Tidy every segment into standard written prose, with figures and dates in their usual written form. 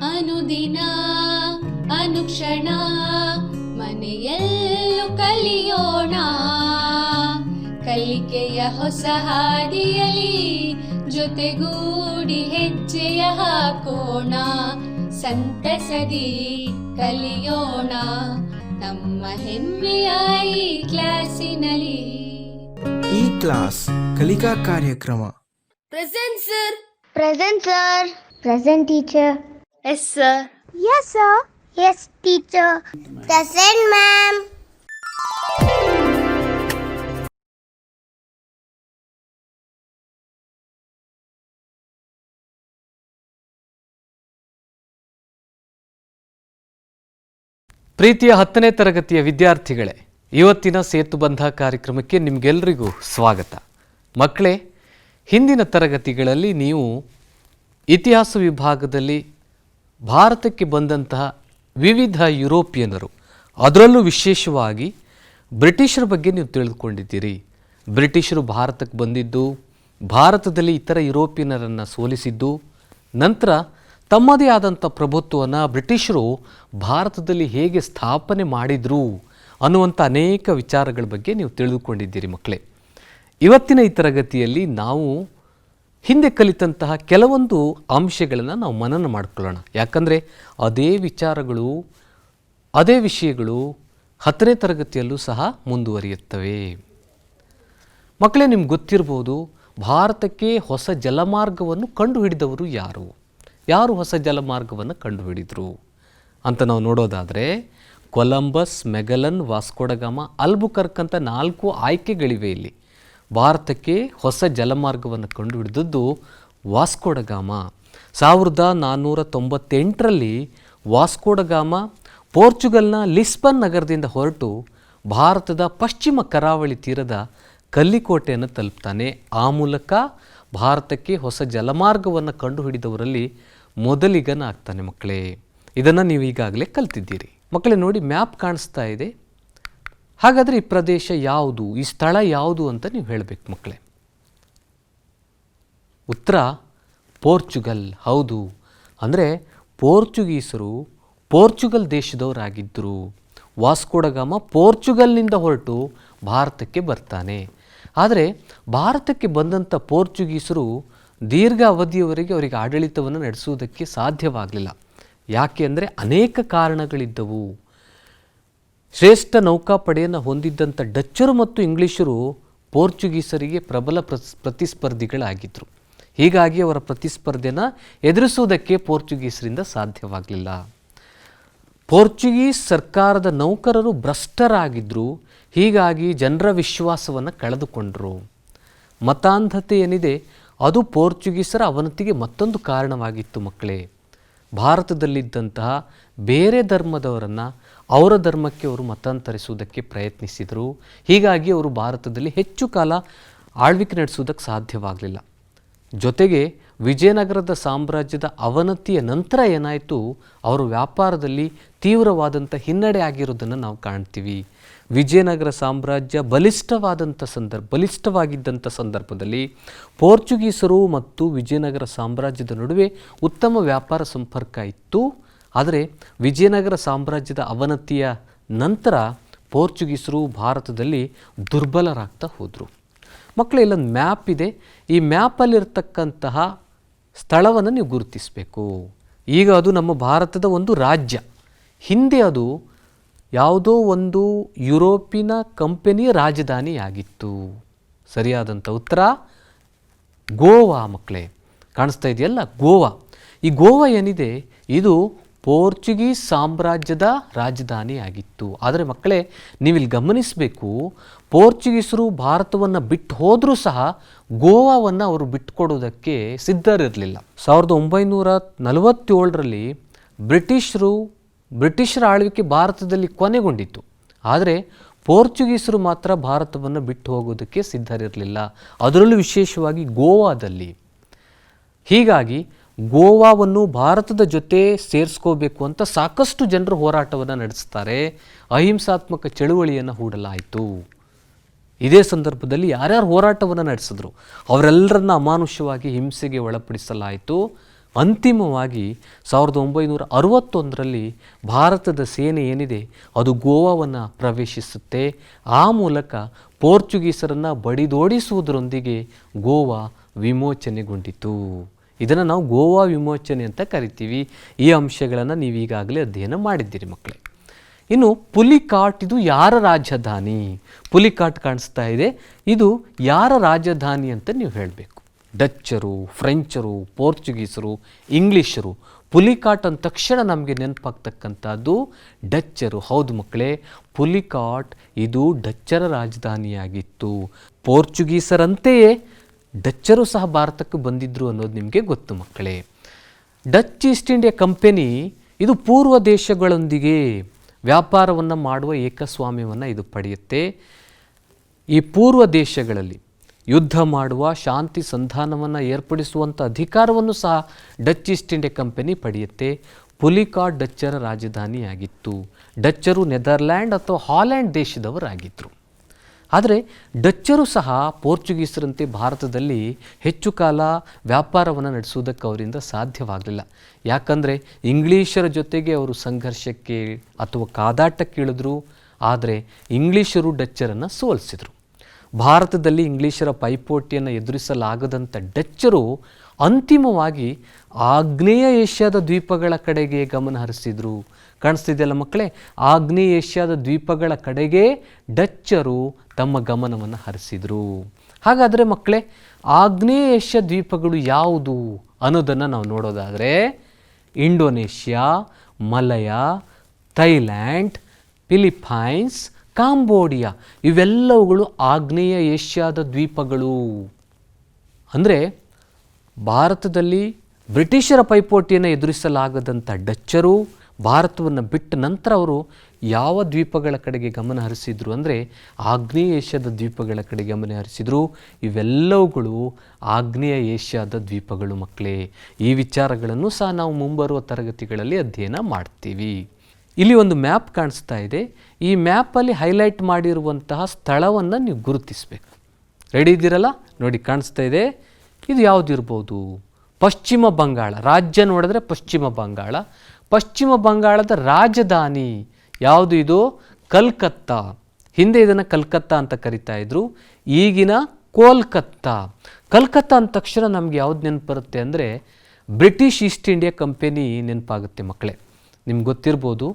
ಅನುದಿನ ಅನುಕ್ಷಣ ಮನೆಯಲ್ಲೂ ಕಲಿಯೋಣ, ಕಲಿಕೆಯ ಹೊಸ ಹಾದಿಯಲಿ ಜೊತೆಗೂಡಿ ಹೆಜ್ಜೆಯ ಹಾಕೋಣ, ಸಂತಸದಿ ಕಲಿಯೋಣ ನಮ್ಮ ಹೆಮ್ಮೆಯ ಈ ಕ್ಲಾಸಿನಲ್ಲಿ. ಈ ಕ್ಲಾಸ್ ಕಲಿಕಾ ಕಾರ್ಯಕ್ರಮ. Present sir. Present sir. Present teacher. Yes sir. Yes sir. Yes teacher. Present ma'am. ಪ್ರೀತಿಯ 10ನೇ ತರಗತಿಯ ವಿದ್ಯಾರ್ಥಿಗಳೇ, ಇವತ್ತಿನ ಸೇತುಬಂಧ ಕಾರ್ಯಕ್ರಮಕ್ಕೆ ನಿಮಗೆಲ್ಲರಿಗೂ ಸ್ವಾಗತ. ಮಕ್ಕಳೇ, ಹಿಂದಿನ ತರಗತಿಗಳಲ್ಲಿ ನೀವು ಇತಿಹಾಸ ವಿಭಾಗದಲ್ಲಿ ಭಾರತಕ್ಕೆ ಬಂದಂತಹ ವಿವಿಧ ಯುರೋಪಿಯನ್ನರು, ಅದರಲ್ಲೂ ವಿಶೇಷವಾಗಿ ಬ್ರಿಟಿಷರ ಬಗ್ಗೆ ನೀವು ತಿಳಿದುಕೊಂಡಿದ್ದೀರಿ. ಬ್ರಿಟಿಷರು ಭಾರತಕ್ಕೆ ಬಂದಿದ್ದು, ಭಾರತದಲ್ಲಿ ಇತರ ಯುರೋಪಿಯನ್ನರನ್ನು ಸೋಲಿಸಿದ್ದು, ನಂತರ ತಮ್ಮದೇ ಆದಂಥ ಪ್ರಭುತ್ವವನ್ನು ಬ್ರಿಟಿಷರು ಭಾರತದಲ್ಲಿ ಹೇಗೆ ಸ್ಥಾಪನೆ ಮಾಡಿದರು ಅನ್ನುವಂಥ ಅನೇಕ ವಿಚಾರಗಳ ಬಗ್ಗೆ ನೀವು ತಿಳಿದುಕೊಂಡಿದ್ದೀರಿ ಮಕ್ಕಳೇ. ಇವತ್ತಿನ ಈ ತರಗತಿಯಲ್ಲಿ ನಾವು ಹಿಂದೆ ಕಲಿತಂತಹ ಕೆಲವೊಂದು ಅಂಶಗಳನ್ನು ನಾವು ಮನನ ಮಾಡಿಕೊಳ್ಳೋಣ. ಯಾಕಂದರೆ ಅದೇ ವಿಚಾರಗಳು, ಅದೇ ವಿಷಯಗಳು 10ನೇ ತರಗತಿಯಲ್ಲೂ ಸಹ ಮುಂದುವರಿಯುತ್ತವೆ. ಮಕ್ಕಳೇ, ನಿಮ್ಗೆ ಗೊತ್ತಿರ್ಬೋದು, ಭಾರತಕ್ಕೆ ಹೊಸ ಜಲಮಾರ್ಗವನ್ನು ಕಂಡುಹಿಡಿದವರು ಯಾರು? ಯಾರು ಹೊಸ ಜಲಮಾರ್ಗವನ್ನು ಕಂಡುಹಿಡಿದರು ಅಂತ ನಾವು ನೋಡೋದಾದರೆ, ಕೊಲಂಬಸ್, ಮೆಗಲನ್, ವಾಸ್ಕೋಡಗಾಮ, ಅಲ್ಬುಕರ್ಕ್ ಅಂತ 4 ಆಯ್ಕೆಗಳಿವೆ. ಇಲ್ಲಿ ಭಾರತಕ್ಕೆ ಹೊಸ ಜಲಮಾರ್ಗವನ್ನು ಕಂಡುಹಿಡಿದದ್ದು ವಾಸ್ಕೋಡಗಾಮ. 1498ರಲ್ಲಿ ವಾಸ್ಕೋಡಗಾಮ ಪೋರ್ಚುಗಲ್ನ ಲಿಸ್ಬನ್ ನಗರದಿಂದ ಹೊರಟು ಭಾರತದ ಪಶ್ಚಿಮ ಕರಾವಳಿ ತೀರದ ಕಲ್ಲಿಕೋಟೆಯನ್ನು ತಲುಪ್ತಾನೆ. ಆ ಮೂಲಕ ಭಾರತಕ್ಕೆ ಹೊಸ ಜಲಮಾರ್ಗವನ್ನು ಕಂಡುಹಿಡಿದವರಲ್ಲಿ ಮೊದಲಿಗನಾಗ್ತಾನೆ ಮಕ್ಕಳೇ. ಇದನ್ನು ನೀವು ಈಗಾಗಲೇ ಕಲ್ತಿದ್ದೀರಿ. ಮಕ್ಕಳೇ ನೋಡಿ, ಮ್ಯಾಪ್ ಕಾಣಿಸ್ತಾ ಇದೆ. ಹಾಗಾದರೆ ಈ ಪ್ರದೇಶ ಯಾವುದು, ಈ ಸ್ಥಳ ಯಾವುದು ಅಂತ ನೀವು ಹೇಳಬೇಕು ಮಕ್ಕಳೇ. ಉತ್ತರ ಪೋರ್ಚುಗಲ್. ಹೌದು, ಅಂದರೆ ಪೋರ್ಚುಗೀಸರು ಪೋರ್ಚುಗಲ್ ದೇಶದವರಾಗಿದ್ದರು. ವಾಸ್ಕೋಡಗಾಮ ಪೋರ್ಚುಗಲ್ನಿಂದ ಹೊರಟು ಭಾರತಕ್ಕೆ ಬರ್ತಾನೆ. ಆದರೆ ಭಾರತಕ್ಕೆ ಬಂದಂಥ ಪೋರ್ಚುಗೀಸರು ದೀರ್ಘ ಅವಧಿಯವರೆಗೆ ಅವರಿಗೆ ಆಡಳಿತವನ್ನು ನಡೆಸುವುದಕ್ಕೆ ಸಾಧ್ಯವಾಗಲಿಲ್ಲ. ಯಾಕೆ ಅಂದರೆ ಅನೇಕ ಕಾರಣಗಳಿದ್ದವು. ಶ್ರೇಷ್ಠ ನೌಕಾಪಡೆಯನ್ನು ಹೊಂದಿದ್ದಂಥ ಡಚ್ಚರು ಮತ್ತು ಇಂಗ್ಲೀಷರು ಪೋರ್ಚುಗೀಸರಿಗೆ ಪ್ರಬಲ ಪ್ರತಿಸ್ಪರ್ಧಿಗಳಾಗಿದ್ದರು. ಹೀಗಾಗಿ ಅವರ ಪ್ರತಿಸ್ಪರ್ಧೆಯನ್ನು ಎದುರಿಸುವುದಕ್ಕೆ ಪೋರ್ಚುಗೀಸರಿಂದ ಸಾಧ್ಯವಾಗಲಿಲ್ಲ. ಪೋರ್ಚುಗೀಸ್ ಸರ್ಕಾರದ ನೌಕರರು ಭ್ರಷ್ಟರಾಗಿದ್ದರು. ಹೀಗಾಗಿ ಜನರ ವಿಶ್ವಾಸವನ್ನು ಕಳೆದುಕೊಂಡರು. ಮತಾಂಧತೆ ಏನಿದೆ ಅದು ಪೋರ್ಚುಗೀಸರ ಅವನತಿಗೆ ಮತ್ತೊಂದು ಕಾರಣವಾಗಿತ್ತು ಮಕ್ಕಳೇ. ಭಾರತದಲ್ಲಿದ್ದಂತಹ ಬೇರೆ ಧರ್ಮದವರನ್ನು ಅವರ ಧರ್ಮಕ್ಕೆ ಅವರು ಮತಾಂತರಿಸುವುದಕ್ಕೆ ಪ್ರಯತ್ನಿಸಿದರು. ಹೀಗಾಗಿ ಅವರು ಭಾರತದಲ್ಲಿ ಹೆಚ್ಚು ಕಾಲ ಆಳ್ವಿಕೆ ನಡೆಸುವುದಕ್ಕೆ ಸಾಧ್ಯವಾಗಲಿಲ್ಲ. ಜೊತೆಗೆ ವಿಜಯನಗರದ ಸಾಮ್ರಾಜ್ಯದ ಅವನತಿಯ ನಂತರ ಏನಾಯಿತು, ಅವರು ವ್ಯಾಪಾರದಲ್ಲಿ ತೀವ್ರವಾದಂಥ ಹಿನ್ನಡೆ ಆಗಿರೋದನ್ನು ನಾವು ಕಾಣ್ತೀವಿ. ವಿಜಯನಗರ ಸಾಮ್ರಾಜ್ಯ ಬಲಿಷ್ಠವಾಗಿದ್ದಂಥ ಸಂದರ್ಭದಲ್ಲಿ ಪೋರ್ಚುಗೀಸರು ಮತ್ತು ವಿಜಯನಗರ ಸಾಮ್ರಾಜ್ಯದ ನಡುವೆ ಉತ್ತಮ ವ್ಯಾಪಾರ ಸಂಪರ್ಕ ಇತ್ತು. ಆದರೆ ವಿಜಯನಗರ ಸಾಮ್ರಾಜ್ಯದ ಅವನತಿಯ ನಂತರ ಪೋರ್ಚುಗೀಸರು ಭಾರತದಲ್ಲಿ ದುರ್ಬಲರಾಗ್ತಾ ಹೋದರು. ಮಕ್ಕಳು, ಇಲ್ಲೊಂದು ಮ್ಯಾಪ್ ಇದೆ. ಈ ಮ್ಯಾಪಲ್ಲಿರ್ತಕ್ಕಂತಹ ಸ್ಥಳವನ್ನು ನೀವು ಗುರುತಿಸಬೇಕು. ಈಗ ಅದು ನಮ್ಮ ಭಾರತದ ಒಂದು ರಾಜ್ಯ. ಹಿಂದೆ ಅದು ಯಾವುದೋ ಒಂದು ಯುರೋಪಿನ ಕಂಪನಿಯ ರಾಜಧಾನಿಯಾಗಿತ್ತು. ಸರಿಯಾದಂಥ ಉತ್ತರ ಗೋವಾ ಮಕ್ಕಳೇ. ಕಾಣಿಸ್ತಾ ಇದೆಯಲ್ಲ, ಗೋವಾ. ಈ ಗೋವಾ ಏನಿದೆ ಇದು ಪೋರ್ಚುಗೀಸ್ ಸಾಮ್ರಾಜ್ಯದ ರಾಜಧಾನಿಯಾಗಿತ್ತು. ಆದರೆ ಮಕ್ಕಳೇ, ನೀವಿಲ್ಲಿ ಗಮನಿಸಬೇಕು, ಪೋರ್ಚುಗೀಸರು ಭಾರತವನ್ನು ಬಿಟ್ಟು ಹೋದರೂ ಸಹ ಗೋವಾವನ್ನು ಅವರು ಬಿಟ್ಟುಕೊಡೋದಕ್ಕೆ ಸಿದ್ಧರಿರಲಿಲ್ಲ. 1947ರಲ್ಲಿ ಬ್ರಿಟಿಷರ ಆಳ್ವಿಕೆ ಭಾರತದಲ್ಲಿ ಕೊನೆಗೊಂಡಿತ್ತು. ಆದರೆ ಪೋರ್ಚುಗೀಸರು ಮಾತ್ರ ಭಾರತವನ್ನು ಬಿಟ್ಟು ಹೋಗೋದಕ್ಕೆ ಸಿದ್ಧರಿರಲಿಲ್ಲ, ಅದರಲ್ಲೂ ವಿಶೇಷವಾಗಿ ಗೋವಾದಲ್ಲಿ. ಹೀಗಾಗಿ ಗೋವಾವನ್ನು ಭಾರತದ ಜೊತೆ ಸೇರಿಸ್ಕೋಬೇಕು ಅಂತ ಸಾಕಷ್ಟು ಜನರು ಹೋರಾಟವನ್ನು ನಡೆಸ್ತಾರೆ. ಅಹಿಂಸಾತ್ಮಕ ಚಳುವಳಿಯನ್ನು ಹೂಡಲಾಯಿತು. ಇದೇ ಸಂದರ್ಭದಲ್ಲಿ ಯಾರ್ಯಾರು ಹೋರಾಟವನ್ನು ನಡೆಸಿದ್ರು ಅವರೆಲ್ಲರನ್ನ ಅಮಾನುಷವಾಗಿ ಹಿಂಸೆಗೆ ಒಳಪಡಿಸಲಾಯಿತು. ಅಂತಿಮವಾಗಿ 1961ರಲ್ಲಿ ಭಾರತದ ಸೇನೆ ಏನಿದೆ ಅದು ಗೋವಾವನ್ನು ಪ್ರವೇಶಿಸುತ್ತೆ. ಆ ಮೂಲಕ ಪೋರ್ಚುಗೀಸರನ್ನು ಬಡಿದೋಡಿಸುವುದರೊಂದಿಗೆ ಗೋವಾ ವಿಮೋಚನೆಗೊಂಡಿತು. ಇದನ್ನು ನಾವು ಗೋವಾ ವಿಮೋಚನೆ ಅಂತ ಕರಿತೀವಿ. ಈ ಅಂಶಗಳನ್ನು ನೀವು ಈಗಾಗಲೇ ಅಧ್ಯಯನ ಮಾಡಿದ್ದೀರಿ ಮಕ್ಕಳೇ. ಇನ್ನು ಪುಲಿಕಾಟ್ ಇದು ಯಾರ ರಾಜಧಾನಿ? ಪುಲಿಕಾಟ್ ಕಾಣಿಸ್ತಾ ಇದೆ, ಇದು ಯಾರ ರಾಜಧಾನಿ ಅಂತ ನೀವು ಹೇಳಬೇಕು. ಡಚ್ಚರು, ಫ್ರೆಂಚರು, ಪೋರ್ಚುಗೀಸರು, ಇಂಗ್ಲೀಷರು. ಪುಲಿಕಾಟ್ ಅಂದ ತಕ್ಷಣ ನಮಗೆ ನೆನಪಾಗ್ತಕ್ಕಂಥದ್ದು ಡಚ್ಚರು. ಹೌದು ಮಕ್ಕಳೇ, ಪುಲಿಕಾಟ್ ಇದು ಡಚ್ಚರ ರಾಜಧಾನಿಯಾಗಿತ್ತು. ಪೋರ್ಚುಗೀಸರಂತೆಯೇ ಡಚ್ಚರು ಸಹ ಭಾರತಕ್ಕೆ ಬಂದಿದ್ದರು ಅನ್ನೋದು ನಿಮಗೆ ಗೊತ್ತು ಮಕ್ಕಳೇ. ಡಚ್ ಈಸ್ಟ್ ಇಂಡಿಯಾ ಕಂಪೆನಿ ಇದು ಪೂರ್ವ ದೇಶಗಳೊಂದಿಗೆ ವ್ಯಾಪಾರವನ್ನು ಮಾಡುವ ಏಕಸ್ವಾಮ್ಯವನ್ನು ಇದು ಪಡೆಯುತ್ತೆ. ಈ ಪೂರ್ವ ದೇಶಗಳಲ್ಲಿ ಯುದ್ಧ ಮಾಡುವ, ಶಾಂತಿ ಸಂಧಾನವನ್ನು ಏರ್ಪಡಿಸುವಂಥ ಅಧಿಕಾರವನ್ನು ಸಹ ಡಚ್ ಈಸ್ಟ್ ಇಂಡಿಯಾ ಕಂಪೆನಿ ಪಡೆಯುತ್ತೆ. ಪುಲಿಕಾಟ್ ಡಚ್ಚರ ರಾಜಧಾನಿಯಾಗಿತ್ತು. ಡಚ್ಚರು ನೆದರ್ಲ್ಯಾಂಡ್ ಅಥವಾ ಹಾಲೆಂಡ್ ದೇಶದವರಾಗಿದ್ದರು. ಆದರೆ ಡಚ್ಚರು ಸಹ ಪೋರ್ಚುಗೀಸರಂತೆ ಭಾರತದಲ್ಲಿ ಹೆಚ್ಚು ಕಾಲ ವ್ಯಾಪಾರವನ್ನು ನಡೆಸುವುದಕ್ಕೆ ಅವರಿಂದ ಸಾಧ್ಯವಾಗಲಿಲ್ಲ. ಯಾಕಂದರೆ ಇಂಗ್ಲೀಷರ ಜೊತೆಗೆ ಅವರು ಸಂಘರ್ಷಕ್ಕೆ ಅಥವಾ ಕಾದಾಟಕ್ಕೆ ಇಳಿದ್ರು. ಆದರೆ ಇಂಗ್ಲೀಷರು ಡಚ್ಚರನ್ನು ಸೋಲಿಸಿದರು. ಭಾರತದಲ್ಲಿ ಇಂಗ್ಲೀಷರ ಪೈಪೋಟಿಯನ್ನು ಎದುರಿಸಲಾಗದಂಥ ಡಚ್ಚರು ಅಂತಿಮವಾಗಿ ಆಗ್ನೇಯ ಏಷ್ಯಾದ ದ್ವೀಪಗಳ ಕಡೆಗೆ ಗಮನ ಹರಿಸಿದರು. ಕಾಣಿಸ್ತಿದೆಯಲ್ಲ ಮಕ್ಕಳೇ, ಆಗ್ನೇಯ ಏಷ್ಯಾದ ದ್ವೀಪಗಳ ಕಡೆಗೆ ಡಚ್ಚರು ತಮ್ಮ ಗಮನವನ್ನು ಹರಿಸಿದರು. ಹಾಗಾದರೆ ಮಕ್ಕಳೇ, ಆಗ್ನೇಯ ಏಷ್ಯಾ ದ್ವೀಪಗಳು ಯಾವುದು ಅನ್ನೋದನ್ನು ನಾವು ನೋಡೋದಾದರೆ ಇಂಡೋನೇಷ್ಯಾ, ಮಲಯ, ಥೈಲ್ಯಾಂಡ್, ಫಿಲಿಪೈನ್ಸ್, ಕಾಂಬೋಡಿಯಾ ಇವೆಲ್ಲವುಗಳು ಆಗ್ನೇಯ ಏಷ್ಯಾದ ದ್ವೀಪಗಳು. ಅಂದರೆ ಭಾರತದಲ್ಲಿ ಬ್ರಿಟಿಷರ ಪೈಪೋಟಿಯನ್ನು ಎದುರಿಸಲಾಗದಂಥ ಡಚ್ಚರು ಭಾರತವನ್ನು ಬಿಟ್ಟ ನಂತರ ಅವರು ಯಾವ ದ್ವೀಪಗಳ ಕಡೆಗೆ ಗಮನ ಹರಿಸಿದರು ಅಂದರೆ ಆಗ್ನೇಯ ಏಷ್ಯಾದ ದ್ವೀಪಗಳ ಕಡೆ ಗಮನ ಹರಿಸಿದರು. ಇವೆಲ್ಲವುಗಳು ಆಗ್ನೇಯ ಏಷ್ಯಾದ ದ್ವೀಪಗಳು ಮಕ್ಕಳೇ. ಈ ವಿಚಾರಗಳನ್ನು ಸಹ ನಾವು ಮುಂಬರುವ ತರಗತಿಗಳಲ್ಲಿ ಅಧ್ಯಯನ ಮಾಡ್ತೀವಿ. ಇಲ್ಲಿ ಒಂದು ಮ್ಯಾಪ್ ಕಾಣಿಸ್ತಾ ಇದೆ. ಈ ಮ್ಯಾಪಲ್ಲಿ ಹೈಲೈಟ್ ಮಾಡಿರುವಂತಹ ಸ್ಥಳವನ್ನು ನೀವು ಗುರುತಿಸಬೇಕು. ರೆಡಿ ಇದ್ದೀರಲ್ಲ? ನೋಡಿ, ಕಾಣಿಸ್ತಾ ಇದೆ. ಇದು ಯಾವುದಿರ್ಬೋದು? ಪಶ್ಚಿಮ ಬಂಗಾಳ ರಾಜ್ಯ. ನೋಡಿದ್ರೆ ಪಶ್ಚಿಮ ಬಂಗಾಳ. ಪಶ್ಚಿಮ ಬಂಗಾಳದ ರಾಜಧಾನಿ ಯಾವುದು? ಇದು ಕಲ್ಕತ್ತಾ. ಹಿಂದೆ ಇದನ್ನು ಕಲ್ಕತ್ತಾ ಅಂತ ಕರಿತಾ ಇದ್ರು, ಈಗಿನ ಕೋಲ್ಕತ್ತಾ. ಕಲ್ಕತ್ತಾ ಅಂದ ತಕ್ಷಣ ನಮ್ಗೆ ಯಾವ್ದು ನೆನಪು ಬರುತ್ತೆ ಅಂದರೆ ಬ್ರಿಟಿಷ್ ಈಸ್ಟ್ ಇಂಡಿಯಾ ಕಂಪೆನಿ ನೆನಪಾಗುತ್ತೆ ಮಕ್ಕಳೇ. ನಿಮ್ಗೆ ಗೊತ್ತಿರ್ಬೋದು,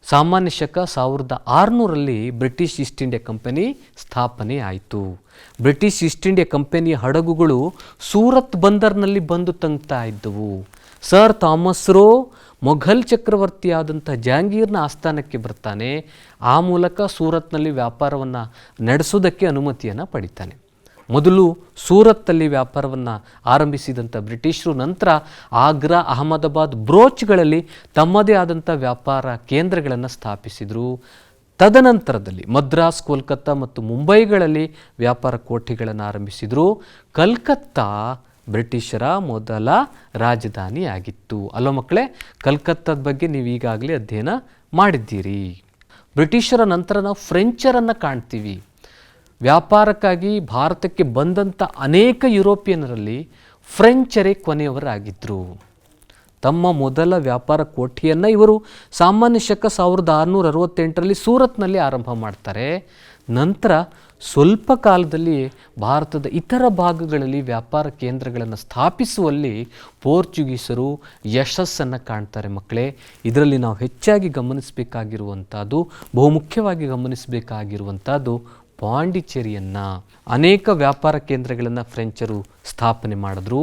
ಸಾಮಾನ್ಯ ಶಕ 1600ರಲ್ಲಿ ಬ್ರಿಟಿಷ್ ಈಸ್ಟ್ ಇಂಡಿಯಾ ಕಂಪನಿ ಸ್ಥಾಪನೆ ಆಯಿತು. ಬ್ರಿಟಿಷ್ ಈಸ್ಟ್ ಇಂಡಿಯಾ ಕಂಪನಿಯ ಹಡಗುಗಳು ಸೂರತ್ ಬಂದರ್ನಲ್ಲಿ ಬಂದು ತಂಗ್ತಾ ಇದ್ದವು. ಸರ್ ಥಾಮಸ್ ರೋ ಮೊಘಲ್ ಚಕ್ರವರ್ತಿಯಾದಂಥ ಜಹಾಂಗೀರ್ನ ಆಸ್ಥಾನಕ್ಕೆ ಬರ್ತಾನೆ. ಆ ಮೂಲಕ ಸೂರತ್ನಲ್ಲಿ ವ್ಯಾಪಾರವನ್ನು ನಡೆಸೋದಕ್ಕೆ ಅನುಮತಿಯನ್ನು ಪಡಿತಾನೆ. ಮೊದಲು ಸೂರತ್ತಲ್ಲಿ ವ್ಯಾಪಾರವನ್ನು ಆರಂಭಿಸಿದಂಥ ಬ್ರಿಟಿಷರು ನಂತರ ಆಗ್ರಾ, ಅಹಮದಾಬಾದ್, ಬ್ರೋಚ್ಗಳಲ್ಲಿ ತಮ್ಮದೇ ಆದಂಥ ವ್ಯಾಪಾರ ಕೇಂದ್ರಗಳನ್ನು ಸ್ಥಾಪಿಸಿದರು. ತದನಂತರದಲ್ಲಿ ಮದ್ರಾಸ್, ಕೋಲ್ಕತ್ತಾ ಮತ್ತು ಮುಂಬೈಗಳಲ್ಲಿ ವ್ಯಾಪಾರ ಕೋಠಿಗಳನ್ನು ಆರಂಭಿಸಿದರು. ಕಲ್ಕತ್ತಾ ಬ್ರಿಟಿಷರ ಮೊದಲ ರಾಜಧಾನಿ ಆಗಿತ್ತು. ಅಲ್ಲೋ ಮಕ್ಕಳೇ, ಕಲ್ಕತ್ತಾದ ಬಗ್ಗೆ ನೀವು ಈಗಾಗಲೇ ಅಧ್ಯಯನ ಮಾಡಿದ್ದೀರಿ. ಬ್ರಿಟಿಷರ ನಂತರ ನಾವು ಫ್ರೆಂಚರನ್ನು ಕಾಣ್ತೀವಿ. ವ್ಯಾಪಾರಕ್ಕಾಗಿ ಭಾರತಕ್ಕೆ ಬಂದಂಥ ಅನೇಕ ಯುರೋಪಿಯನ್ನರಲ್ಲಿ ಫ್ರೆಂಚರೇ ಕೊನೆಯವರಾಗಿದ್ದರು. ತಮ್ಮ ಮೊದಲ ವ್ಯಾಪಾರ ಕೋಠಿಯನ್ನು ಇವರು ಸಾಮಾನ್ಯ ಶಕ 1668ರಲ್ಲಿ ಸೂರತ್ನಲ್ಲಿ ಆರಂಭ ಮಾಡ್ತಾರೆ. ನಂತರ ಸ್ವಲ್ಪ ಕಾಲದಲ್ಲಿ ಭಾರತದ ಇತರ ಭಾಗಗಳಲ್ಲಿ ವ್ಯಾಪಾರ ಕೇಂದ್ರಗಳನ್ನು ಸ್ಥಾಪಿಸುವಲ್ಲಿ ಪೋರ್ಚುಗೀಸರು ಯಶಸ್ಸನ್ನು ಕಾಣ್ತಾರೆ ಮಕ್ಕಳೇ. ಇದರಲ್ಲಿ ನಾವು ಹೆಚ್ಚಾಗಿ ಗಮನಿಸಬೇಕಾಗಿರುವಂಥದ್ದು, ಬಹುಮುಖ್ಯವಾಗಿ ಗಮನಿಸಬೇಕಾಗಿರುವಂಥದ್ದು ಪಾಂಡಿಚೇರಿಯನ್ನು. ಅನೇಕ ವ್ಯಾಪಾರ ಕೇಂದ್ರಗಳನ್ನು ಫ್ರೆಂಚರು ಸ್ಥಾಪನೆ ಮಾಡಿದ್ರು.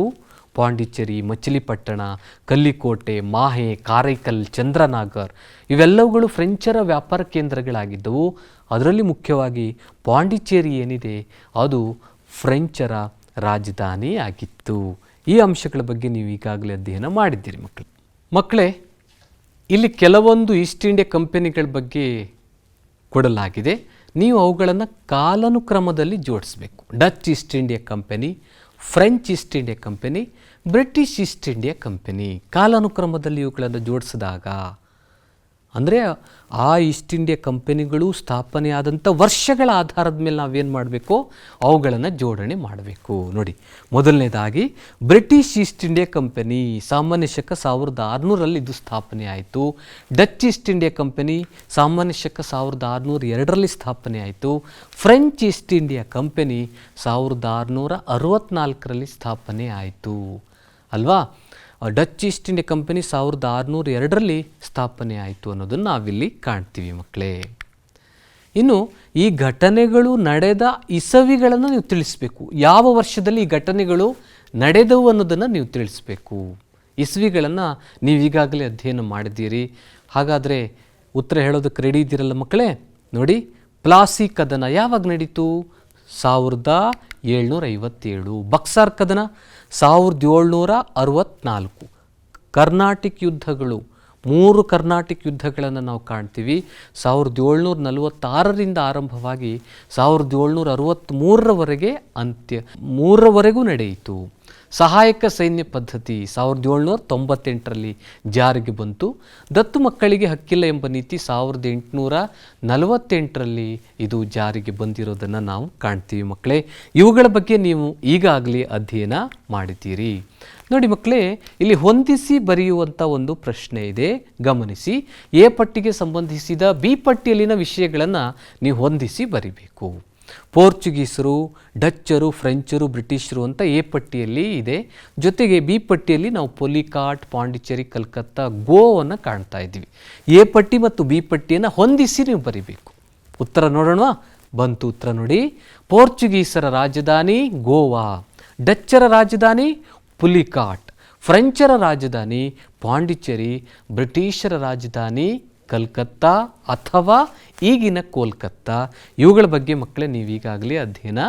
ಪಾಂಡಿಚೇರಿ, ಮಚಿಲಿಪಟ್ಟಣ, ಕಲ್ಲಿಕೋಟೆ, ಮಾಹೆ, ಕಾರೈಕಲ್, ಚಂದ್ರನಾಗರ್ ಇವೆಲ್ಲವುಗಳು ಫ್ರೆಂಚರ ವ್ಯಾಪಾರ ಕೇಂದ್ರಗಳಾಗಿದ್ದವು. ಅದರಲ್ಲಿ ಮುಖ್ಯವಾಗಿ ಪಾಂಡಿಚೇರಿ ಏನಿದೆ ಅದು ಫ್ರೆಂಚರ ರಾಜಧಾನಿ ಆಗಿತ್ತು. ಈ ಅಂಶಗಳ ಬಗ್ಗೆ ನೀವು ಈಗಾಗಲೇ ಅಧ್ಯಯನ ಮಾಡಿದ್ದೀರಿ ಮಕ್ಕಳೇ. ಇಲ್ಲಿ ಕೆಲವೊಂದು ಈಸ್ಟ್ ಇಂಡಿಯಾ ಕಂಪನಿಗಳ ಬಗ್ಗೆ ಕೊಡಲಾಗಿದೆ. ನೀವು ಅವುಗಳನ್ನು ಕಾಲಾನುಕ್ರಮದಲ್ಲಿ ಜೋಡಿಸಬೇಕು. Dutch East India company, French East India company, British East India company. ಕಾಲಾನುಕ್ರಮದಲ್ಲಿ ಇವುಗಳನ್ನು ಜೋಡಿಸಿದಾಗ ಅಂದರೆ ಆ ಈಸ್ಟ್ ಇಂಡಿಯಾ ಕಂಪನಿಗಳು ಸ್ಥಾಪನೆಯಾದಂಥ ವರ್ಷಗಳ ಆಧಾರದ ಮೇಲೆ ನಾವೇನು ಮಾಡಬೇಕು, ಅವುಗಳನ್ನು ಜೋಡಣೆ ಮಾಡಬೇಕು. ನೋಡಿ, ಮೊದಲನೇದಾಗಿ ಬ್ರಿಟಿಷ್ ಈಸ್ಟ್ ಇಂಡಿಯಾ ಕಂಪನಿ ಸಾಮಾನ್ಯ ಶಕ 1600 ಇದು ಸ್ಥಾಪನೆ ಆಯಿತು. ಡಚ್ ಈಸ್ಟ್ ಇಂಡಿಯಾ ಕಂಪನಿ ಸಾಮಾನ್ಯ ಶಕ 1602 ಸ್ಥಾಪನೆ ಆಯಿತು. ಫ್ರೆಂಚ್ ಈಸ್ಟ್ ಇಂಡಿಯಾ ಕಂಪನಿ 1664 ಸ್ಥಾಪನೆ ಆಯಿತು ಅಲ್ವಾ. ಡಚ್ ಈಸ್ಟ್ ಇಂಡಿಯಾ ಕಂಪನಿ 1602 ಸ್ಥಾಪನೆ ಆಯಿತು ಅನ್ನೋದನ್ನು ನಾವಿಲ್ಲಿ ಕಾಣ್ತೀವಿ ಮಕ್ಕಳೇ. ಇನ್ನು ಈ ಘಟನೆಗಳು ನಡೆದ ಇಸವಿಗಳನ್ನು ನೀವು ತಿಳಿಸ್ಬೇಕು. ಯಾವ ವರ್ಷದಲ್ಲಿ ಈ ಘಟನೆಗಳು ನಡೆದವು ಅನ್ನೋದನ್ನು ನೀವು ತಿಳಿಸ್ಬೇಕು. ಇಸವಿಗಳನ್ನು ನೀವು ಈಗಾಗಲೇ ಅಧ್ಯಯನ ಮಾಡಿದ್ದೀರಿ. ಹಾಗಾದರೆ ಉತ್ತರ ಹೇಳೋದಕ್ಕೆ ರೆಡಿ ಇದ್ದೀರಲ್ಲ ಮಕ್ಕಳೇ? ನೋಡಿ, ಪ್ಲಾಸಿ ಕದನ ಯಾವಾಗ ನಡೀತು? 1757. ಬಕ್ಸಾರ್ ಕದನ 1764. ಕರ್ನಾಟಿಕ್ ಯುದ್ಧಗಳು 3 ಕರ್ನಾಟಿಕ್ ಯುದ್ಧಗಳನ್ನು ನಾವು ಕಾಣ್ತೀವಿ. 1746 ಆರಂಭವಾಗಿ 1763 3ರವರೆಗೂ ನಡೆಯಿತು. ಸಹಾಯಕ ಸೈನ್ಯ ಪದ್ಧತಿ 1798 ಜಾರಿಗೆ ಬಂತು. ದತ್ತು ಮಕ್ಕಳಿಗೆ ಹಕ್ಕಿಲ್ಲ ಎಂಬ ನೀತಿ 1848 ಇದು ಜಾರಿಗೆ ಬಂದಿರೋದನ್ನು ನಾವು ಕಾಣ್ತೀವಿ ಮಕ್ಕಳೇ. ಇವುಗಳ ಬಗ್ಗೆ ನೀವು ಈಗಾಗಲೇ ಅಧ್ಯಯನ ಮಾಡಿದ್ದೀರಿ. ನೋಡಿ ಮಕ್ಕಳೇ, ಇಲ್ಲಿ ಹೊಂದಿಸಿ ಬರೆಯುವಂಥ ಒಂದು ಪ್ರಶ್ನೆ ಇದೆ, ಗಮನಿಸಿ. ಎ ಪಟ್ಟಿಗೆ ಸಂಬಂಧಿಸಿದ ಬಿ ಪಟ್ಟಿಯಲ್ಲಿನ ವಿಷಯಗಳನ್ನು ನೀವು ಹೊಂದಿಸಿ ಬರಿಬೇಕು. ಪೋರ್ಚುಗೀಸರು, ಡಚ್ಚರು, ಫ್ರೆಂಚರು, ಬ್ರಿಟಿಷರು ಅಂತ ಎ ಪಟ್ಟಿಯಲ್ಲಿ ಇದೆ. ಜೊತೆಗೆ ಬಿ ಪಟ್ಟಿಯಲ್ಲಿ ನಾವು ಪೊಲಿಕಾಟ್, ಪಾಂಡಿಚೇರಿ, ಕಲ್ಕತ್ತಾ, ಗೋವನ್ನು ಕಾಣ್ತಾ ಇದ್ದೀವಿ. ಎ ಪಟ್ಟಿ ಮತ್ತು ಬಿ ಪಟ್ಟಿಯನ್ನು ಹೊಂದಿಸಿ ನೀವು ಬರಿಬೇಕು. ಉತ್ತರ ನೋಡೋಣ. ಬಂತು ಉತ್ತರ ನೋಡಿ. ಪೋರ್ಚುಗೀಸರ ರಾಜಧಾನಿ ಗೋವಾ, ಡಚ್ಚರ ರಾಜಧಾನಿ ಪುಲಿಕಾಟ್, ಫ್ರೆಂಚರ ರಾಜಧಾನಿ ಪಾಂಡಿಚೇರಿ, ಬ್ರಿಟಿಷರ ರಾಜಧಾನಿ ಕಲ್ಕತ್ತಾ ಅಥವಾ ಈಗಿನ ಕೋಲ್ಕತ್ತಾ. ಇವುಗಳ ಬಗ್ಗೆ ಮಕ್ಕಳೇ ನೀವೀಗಾಗಲೇ ಅಧ್ಯಯನ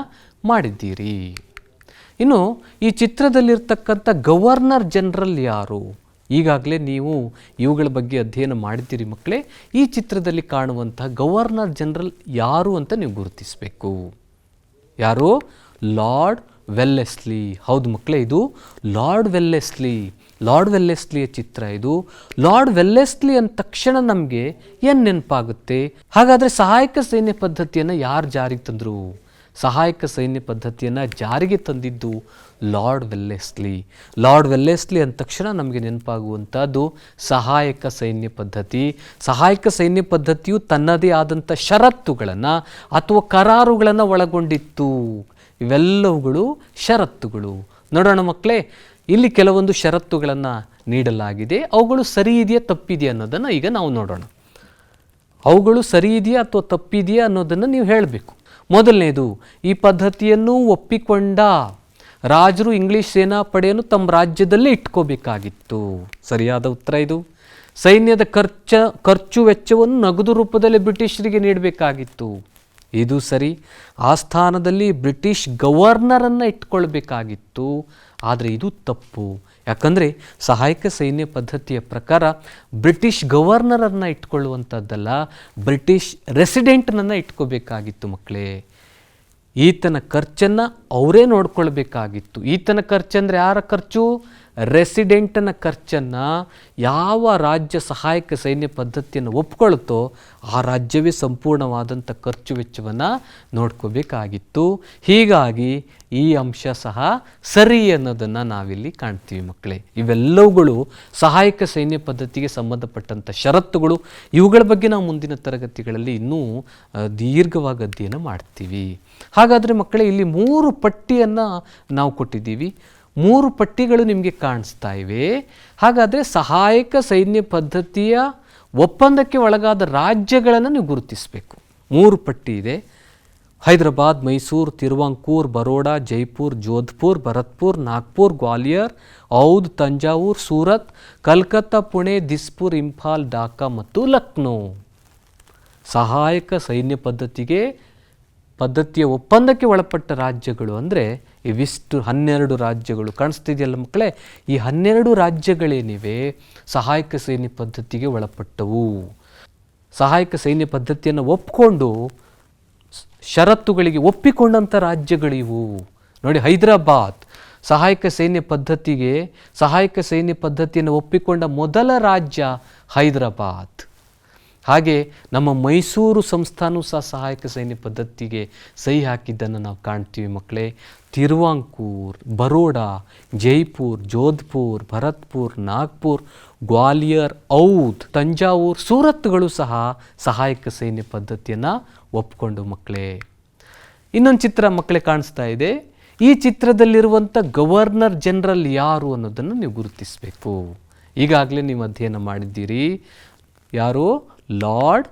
ಮಾಡಿದ್ದೀರಿ. ಇನ್ನು ಈ ಚಿತ್ರದಲ್ಲಿರ್ತಕ್ಕಂಥ ಗವರ್ನರ್ ಜನರಲ್ ಯಾರು? ಈಗಾಗಲೇ ನೀವು ಇವುಗಳ ಬಗ್ಗೆ ಅಧ್ಯಯನ ಮಾಡಿದ್ದೀರಿ ಮಕ್ಕಳೇ. ಈ ಚಿತ್ರದಲ್ಲಿ ಕಾಣುವಂತಹ ಗವರ್ನರ್ ಜನರಲ್ ಯಾರು ಅಂತ ನೀವು ಗುರುತಿಸಬೇಕು. ಯಾರು? Lord Wellesley. ಹೌದು ಮಕ್ಕಳೇ, ಇದು ಲಾರ್ಡ್ ವೆಲ್ಲೆಸ್ಲಿ. ಲಾರ್ಡ್ ವೆಲ್ಲೆಸ್ಲಿಯ ಚಿತ್ರ ಇದು. ಲಾರ್ಡ್ ವೆಲ್ಲೆಸ್ಲಿ ಅಂದ ತಕ್ಷಣ ನಮಗೆ ಏನು ನೆನಪಾಗುತ್ತೆ? ಹಾಗಾದರೆ ಸಹಾಯಕ ಸೈನ್ಯ ಪದ್ಧತಿಯನ್ನು ಯಾರು ಜಾರಿಗೆ ತಂದರು? ಸಹಾಯಕ ಸೈನ್ಯ ಪದ್ಧತಿಯನ್ನು ಜಾರಿಗೆ ತಂದಿದ್ದು ಲಾರ್ಡ್ ವೆಲ್ಲೆಸ್ಲಿ. ಲಾರ್ಡ್ ವೆಲ್ಲೆಸ್ಲಿ ಅಂದ ತಕ್ಷಣ ನಮಗೆ ನೆನಪಾಗುವಂಥದ್ದು ಸಹಾಯಕ ಸೈನ್ಯ ಪದ್ಧತಿ. ಸಹಾಯಕ ಸೈನ್ಯ ಪದ್ಧತಿಯು ತನ್ನದೇ ಆದಂಥ ಷರತ್ತುಗಳನ್ನು ಅಥವಾ ಕರಾರುಗಳನ್ನು ಒಳಗೊಂಡಿತ್ತು. ಇವೆಲ್ಲವುಗಳು ಷರತ್ತುಗಳು. ನೋಡೋಣ ಮಕ್ಕಳೇ, ಇಲ್ಲಿ ಕೆಲವೊಂದು ಷರತ್ತುಗಳನ್ನು ನೀಡಲಾಗಿದೆ. ಅವುಗಳು ಸರಿ ಇದೆಯಾ ತಪ್ಪಿದೆಯಾ ಅನ್ನೋದನ್ನು ಈಗ ನಾವು ನೋಡೋಣ. ಅವುಗಳು ಸರಿ ಇದೆಯಾ ಅಥವಾ ತಪ್ಪಿದೆಯಾ ಅನ್ನೋದನ್ನು ನೀವು ಹೇಳಬೇಕು. ಮೊದಲನೇದು, ಈ ಪದ್ಧತಿಯನ್ನು ಒಪ್ಪಿಕೊಂಡ ರಾಜರು ಇಂಗ್ಲಿಷ್ ಸೇನಾಪಡೆಯನ್ನು ತಮ್ಮ ರಾಜ್ಯದಲ್ಲೇ ಇಟ್ಕೋಬೇಕಾಗಿತ್ತು. ಸರಿಯಾದ ಉತ್ತರ ಇದು. ಸೈನ್ಯದ ಖರ್ಚು ವೆಚ್ಚವನ್ನು ನಗದು ರೂಪದಲ್ಲಿ ಬ್ರಿಟಿಷರಿಗೆ ನೀಡಬೇಕಾಗಿತ್ತು. ಇದು ಸರಿ. ಆ ಸ್ಥಾನದಲ್ಲಿ ಬ್ರಿಟಿಷ್ ಗವರ್ನರನ್ನು ಇಟ್ಕೊಳ್ಬೇಕಾಗಿತ್ತು. ಆದರೆ ಇದು ತಪ್ಪು. ಯಾಕಂದರೆ ಸಹಾಯಕ ಸೈನ್ಯ ಪದ್ಧತಿಯ ಪ್ರಕಾರ ಬ್ರಿಟಿಷ್ ಗವರ್ನರನ್ನು ಇಟ್ಕೊಳ್ಳುವಂಥದ್ದಲ್ಲ, ಬ್ರಿಟಿಷ್ ರೆಸಿಡೆಂಟ್ನನ್ನು ಇಟ್ಕೋಬೇಕಾಗಿತ್ತು ಮಕ್ಕಳೇ. ಈತನ ಖರ್ಚನ್ನು ಅವರೇ ನೋಡ್ಕೊಳ್ಬೇಕಾಗಿತ್ತು. ಈತನ ಖರ್ಚಂದರೆ ಯಾರ ಖರ್ಚು? ರೆಸಿಡೆಂಟನ ಖರ್ಚನ್ನು ಯಾವ ರಾಜ್ಯ ಸಹಾಯಕ ಸೈನ್ಯ ಪದ್ಧತಿಯನ್ನು ಒಪ್ಕೊಳ್ತೋ ಆ ರಾಜ್ಯವೇ ಸಂಪೂರ್ಣವಾದಂಥ ಖರ್ಚು ವೆಚ್ಚವನ್ನು ನೋಡ್ಕೋಬೇಕಾಗಿತ್ತು. ಹೀಗಾಗಿ ಈ ಅಂಶ ಸಹ ಸರಿ ಅನ್ನೋದನ್ನು ನಾವಿಲ್ಲಿ ಕಾಣ್ತೀವಿ ಮಕ್ಕಳೇ. ಇವೆಲ್ಲವುಗಳು ಸಹಾಯಕ ಸೈನ್ಯ ಪದ್ಧತಿಗೆ ಸಂಬಂಧಪಟ್ಟಂಥ ಷರತ್ತುಗಳು. ಇವುಗಳ ಬಗ್ಗೆ ನಾವು ಮುಂದಿನ ತರಗತಿಗಳಲ್ಲಿ ಇನ್ನೂ ದೀರ್ಘವಾಗಿ ಅಧ್ಯಯನ ಮಾಡ್ತೀವಿ. ಹಾಗಾದರೆ ಮಕ್ಕಳೇ, ಇಲ್ಲಿ 3 ಪಟ್ಟಿಯನ್ನು ನಾವು ಕೊಟ್ಟಿದ್ದೀವಿ. 3 ಪಟ್ಟಿಗಳು ನಿಮಗೆ ಕಾಣಿಸ್ತಾ ಇವೆ. ಹಾಗಾದರೆ ಸಹಾಯಕ ಸೈನ್ಯ ಪದ್ಧತಿಯ ಒಪ್ಪಂದಕ್ಕೆ ಒಳಗಾದ ರಾಜ್ಯಗಳನ್ನು ನೀವು ಗುರುತಿಸಬೇಕು. 3 ಪಟ್ಟಿ ಇದೆ. ಹೈದರಾಬಾದ್, ಮೈಸೂರು, ತಿರುವಾಂಕೂರ್, ಬರೋಡಾ, ಜೈಪುರ್, ಜೋಧ್ಪುರ್, ಭರತ್ಪುರ್, ನಾಗ್ಪುರ್, ಗ್ವಾಲಿಯರ್, ಔದ್, ತಂಜಾವೂರ್, ಸೂರತ್, ಕಲ್ಕತ್ತಾ, ಪುಣೆ, ದಿಸ್ಪುರ್, ಇಂಫಾಲ್, ಢಾಕಾ ಮತ್ತು ಲಕ್ನೋ. ಸಹಾಯಕ ಸೈನ್ಯ ಪದ್ಧತಿಯ ಒಪ್ಪಂದಕ್ಕೆ ಒಳಪಟ್ಟ ರಾಜ್ಯಗಳು ಅಂದರೆ ಇವಿಷ್ಟು 12 ರಾಜ್ಯಗಳು ಕಾಣಿಸ್ತಿದೆಯಲ್ಲ ಮಕ್ಕಳೇ. ಈ 12 ರಾಜ್ಯಗಳೇನಿವೆ ಸಹಾಯಕ ಸೈನ್ಯ ಪದ್ಧತಿಗೆ ಒಳಪಟ್ಟವು. ಸಹಾಯಕ ಸೈನ್ಯ ಪದ್ಧತಿಯನ್ನು ಒಪ್ಪಿಕೊಂಡು ಷರತ್ತುಗಳಿಗೆ ಒಪ್ಪಿಕೊಂಡಂಥ ರಾಜ್ಯಗಳಿವು. ನೋಡಿ, ಹೈದರಾಬಾದ್ ಸಹಾಯಕ ಸೈನ್ಯ ಪದ್ಧತಿಯನ್ನು ಒಪ್ಪಿಕೊಂಡ ಮೊದಲ ರಾಜ್ಯ ಹೈದರಾಬಾದ್. ಹಾಗೆ ನಮ್ಮ ಮೈಸೂರು ಸಂಸ್ಥಾನೂ ಸಹ ಸಹಾಯಕ ಸೈನ್ಯ ಪದ್ಧತಿಗೆ ಸಹಿ ಹಾಕಿದ್ದನ್ನು ನಾವು ಕಾಣ್ತೀವಿ ಮಕ್ಕಳೇ. ತಿರುವಾಂಕೂರ್, ಬರೋಡಾ, ಜೈಪುರ್, ಜೋಧ್ಪುರ್, ಭರತ್ಪುರ್, ನಾಗ್ಪುರ್, ಗ್ವಾಲಿಯರ್, ಔಧ್, ತಂಜಾವೂರ್, ಸೂರತ್ಗಳು ಸಹ ಸಹಾಯಕ ಸೈನ್ಯ ಪದ್ಧತಿಯನ್ನು ಒಪ್ಕೊಂಡು ಮಕ್ಕಳೇ. ಇನ್ನೊಂದು ಚಿತ್ರ ಮಕ್ಕಳೇ ಕಾಣಿಸ್ತಾ ಇದೆ. ಈ ಚಿತ್ರದಲ್ಲಿರುವಂಥ ಗವರ್ನರ್ ಜನರಲ್ ಯಾರು ಅನ್ನೋದನ್ನು ನೀವು ಗುರುತಿಸಬೇಕು. ಈಗಾಗಲೇ ನೀವು ಅಧ್ಯಯನ ಮಾಡಿದ್ದೀರಿ. ಯಾರು? Lord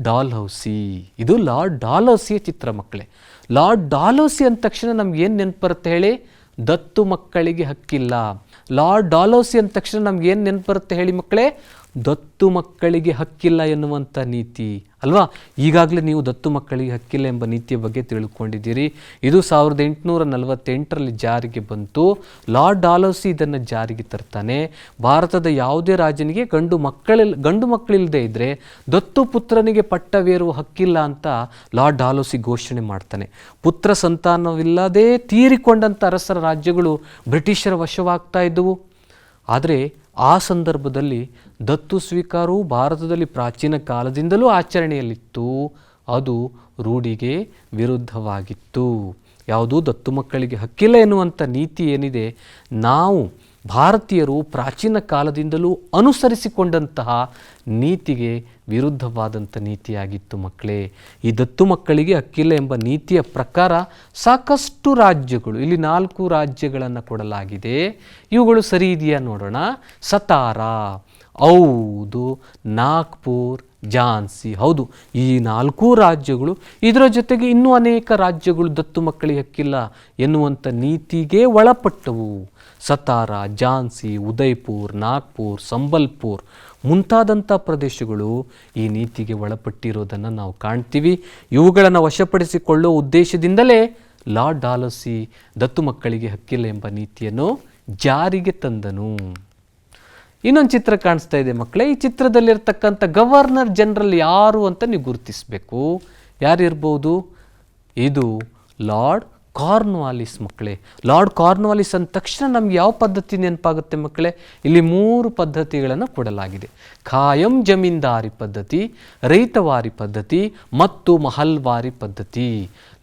Dalhousie. ಇದು ಲಾರ್ಡ್ ಡಾಲ್ಹೌಸಿಯ ಚಿತ್ರ ಮಕ್ಕಳೇ. ಲಾರ್ಡ್ ಡಾಲ್ಹೌಸಿ ಅಂದ ತಕ್ಷಣ ನಮ್ಗೆ ಏನು ನೆನಪು ಬರುತ್ತೆ ಹೇಳಿ? ದತ್ತು ಮಕ್ಕಳಿಗೆ ಹಕ್ಕಿಲ್ಲ. ಲಾರ್ಡ್ ಡಾಲ್ಹೌಸಿ ಅಂದ ತಕ್ಷಣ ನಮ್ಗೆ ಏನು ನೆನಪು ಬರುತ್ತೆ ಹೇಳಿ ಮಕ್ಕಳೇ? ದತ್ತು ಮಕ್ಕಳಿಗೆ ಹಕ್ಕಿಲ್ಲ ಎನ್ನುವಂಥ ನೀತಿ ಅಲ್ವಾ? ಈಗಾಗಲೇ ನೀವು ದತ್ತು ಮಕ್ಕಳಿಗೆ ಹಕ್ಕಿಲ್ಲ ಎಂಬ ನೀತಿಯ ಬಗ್ಗೆ ತಿಳ್ಕೊಂಡಿದ್ದೀರಿ. ಇದು 1848ರಲ್ಲಿ ಜಾರಿಗೆ ಬಂತು. ಲಾರ್ಡ್ ಡಾಲ್ಹೌಸಿ ಇದನ್ನು ಜಾರಿಗೆ ತರ್ತಾನೆ. ಭಾರತದ ಯಾವುದೇ ರಾಜನಿಗೆ ಗಂಡು ಮಕ್ಕಳಿಲ್ಲದೆ ಇದ್ದರೆ ದತ್ತು ಪುತ್ರನಿಗೆ ಪಟ್ಟವೇರುವ ಹಕ್ಕಿಲ್ಲ ಅಂತ ಲಾರ್ಡ್ ಡಾಲ್ಹೌಸಿ ಘೋಷಣೆ ಮಾಡ್ತಾನೆ. ಪುತ್ರ ಸಂತಾನವಿಲ್ಲದೆ ತೀರಿಕೊಂಡಂಥ ಅರಸರ ರಾಜ್ಯಗಳು ಬ್ರಿಟಿಷರ ವಶವಾಗ್ತಾ ಇದ್ದವು. ಆದರೆ ಆ ಸಂದರ್ಭದಲ್ಲಿ ದತ್ತು ಸ್ವೀಕಾರವು ಭಾರತದಲ್ಲಿ ಪ್ರಾಚೀನ ಕಾಲದಿಂದಲೂ ಆಚರಣೆಯಲ್ಲಿತ್ತು. ಅದು ರೂಢಿಗೆ ವಿರುದ್ಧವಾಗಿತ್ತು. ಯಾವುದು? ದತ್ತು ಮಕ್ಕಳಿಗೆ ಹಕ್ಕಿಲ್ಲ ಎನ್ನುವಂಥ ನೀತಿ ಏನಿದೆ, ನಾವು ಭಾರತೀಯರು ಪ್ರಾಚೀನ ಕಾಲದಿಂದಲೂ ಅನುಸರಿಸಿಕೊಂಡಂತಹ ನೀತಿಗೆ ವಿರುದ್ಧವಾದಂಥ ನೀತಿಯಾಗಿತ್ತು ಮಕ್ಕಳೇ. ಈ ದತ್ತು ಮಕ್ಕಳಿಗೆ ಹಕ್ಕಿಲ್ಲ ಎಂಬ ನೀತಿಯ ಪ್ರಕಾರ ಸಾಕಷ್ಟು ರಾಜ್ಯಗಳು, ಇಲ್ಲಿ 4 ರಾಜ್ಯಗಳನ್ನು ಕೊಡಲಾಗಿದೆ. ಇವುಗಳು ಸರಿ ಇದೆಯಾ ನೋಡೋಣ. ಸತಾರಾ, ಔಧ್, ನಾಗ್ಪುರ್, ಝಾನ್ಸಿ. ಹೌದು, ಈ 4 ರಾಜ್ಯಗಳು, ಇದರ ಜೊತೆಗೆ ಇನ್ನೂ ಅನೇಕ ರಾಜ್ಯಗಳು ದತ್ತು ಮಕ್ಕಳಿಗೆ ಹಕ್ಕಿಲ್ಲ ಎನ್ನುವಂಥ ನೀತಿಗೆ ಒಳಪಟ್ಟವು. ಸತಾರಾ, ಝಾನ್ಸಿ, ಉದಯ್ಪುರ್, ನಾಗ್ಪುರ್, ಸಂಬಲ್ಪುರ್ ಮುಂತಾದಂಥ ಪ್ರದೇಶಗಳು ಈ ನೀತಿಗೆ ಒಳಪಟ್ಟಿರೋದನ್ನು ನಾವು ಕಾಣ್ತೀವಿ. ಇವುಗಳನ್ನು ವಶಪಡಿಸಿಕೊಳ್ಳುವ ಉದ್ದೇಶದಿಂದಲೇ ಲಾರ್ಡ್ ಡಾಲ್ಹೌಸಿ ದತ್ತು ಮಕ್ಕಳಿಗೆ ಹಕ್ಕಿಲ್ಲ ಎಂಬ ನೀತಿಯನ್ನು ಜಾರಿಗೆ ತಂದನು. ಇನ್ನೊಂದು ಚಿತ್ರ ಕಾಣಿಸ್ತಾ ಇದೆ ಮಕ್ಕಳೇ. ಈ ಚಿತ್ರದಲ್ಲಿರ್ತಕ್ಕಂಥ ಗವರ್ನರ್ ಜನರಲ್ ಯಾರು ಅಂತ ನೀವು ಗುರುತಿಸಬೇಕು. ಯಾರಿರ್ಬೋದು? ಇದು ಲಾರ್ಡ್ ಕಾರ್ನ್ವಾಲಿಸ್ ಮಕ್ಕಳೇ. ಲಾರ್ಡ್ ಕಾರ್ನ್ವಾಲಿಸ್ ಅಂದ ತಕ್ಷಣ ನಮ್ಗೆ ಯಾವ ಪದ್ಧತಿ ನೆನಪಾಗುತ್ತೆ ಮಕ್ಕಳೇ? ಇಲ್ಲಿ 3 ಪದ್ಧತಿಗಳನ್ನು ಕೊಡಲಾಗಿದೆ. ಖಾಯಂ ಜಮೀನ್ದಾರಿ ಪದ್ಧತಿ, ರೈತವಾರಿ ಪದ್ಧತಿ ಮತ್ತು ಮಹಲ್ವಾರಿ ಪದ್ಧತಿ.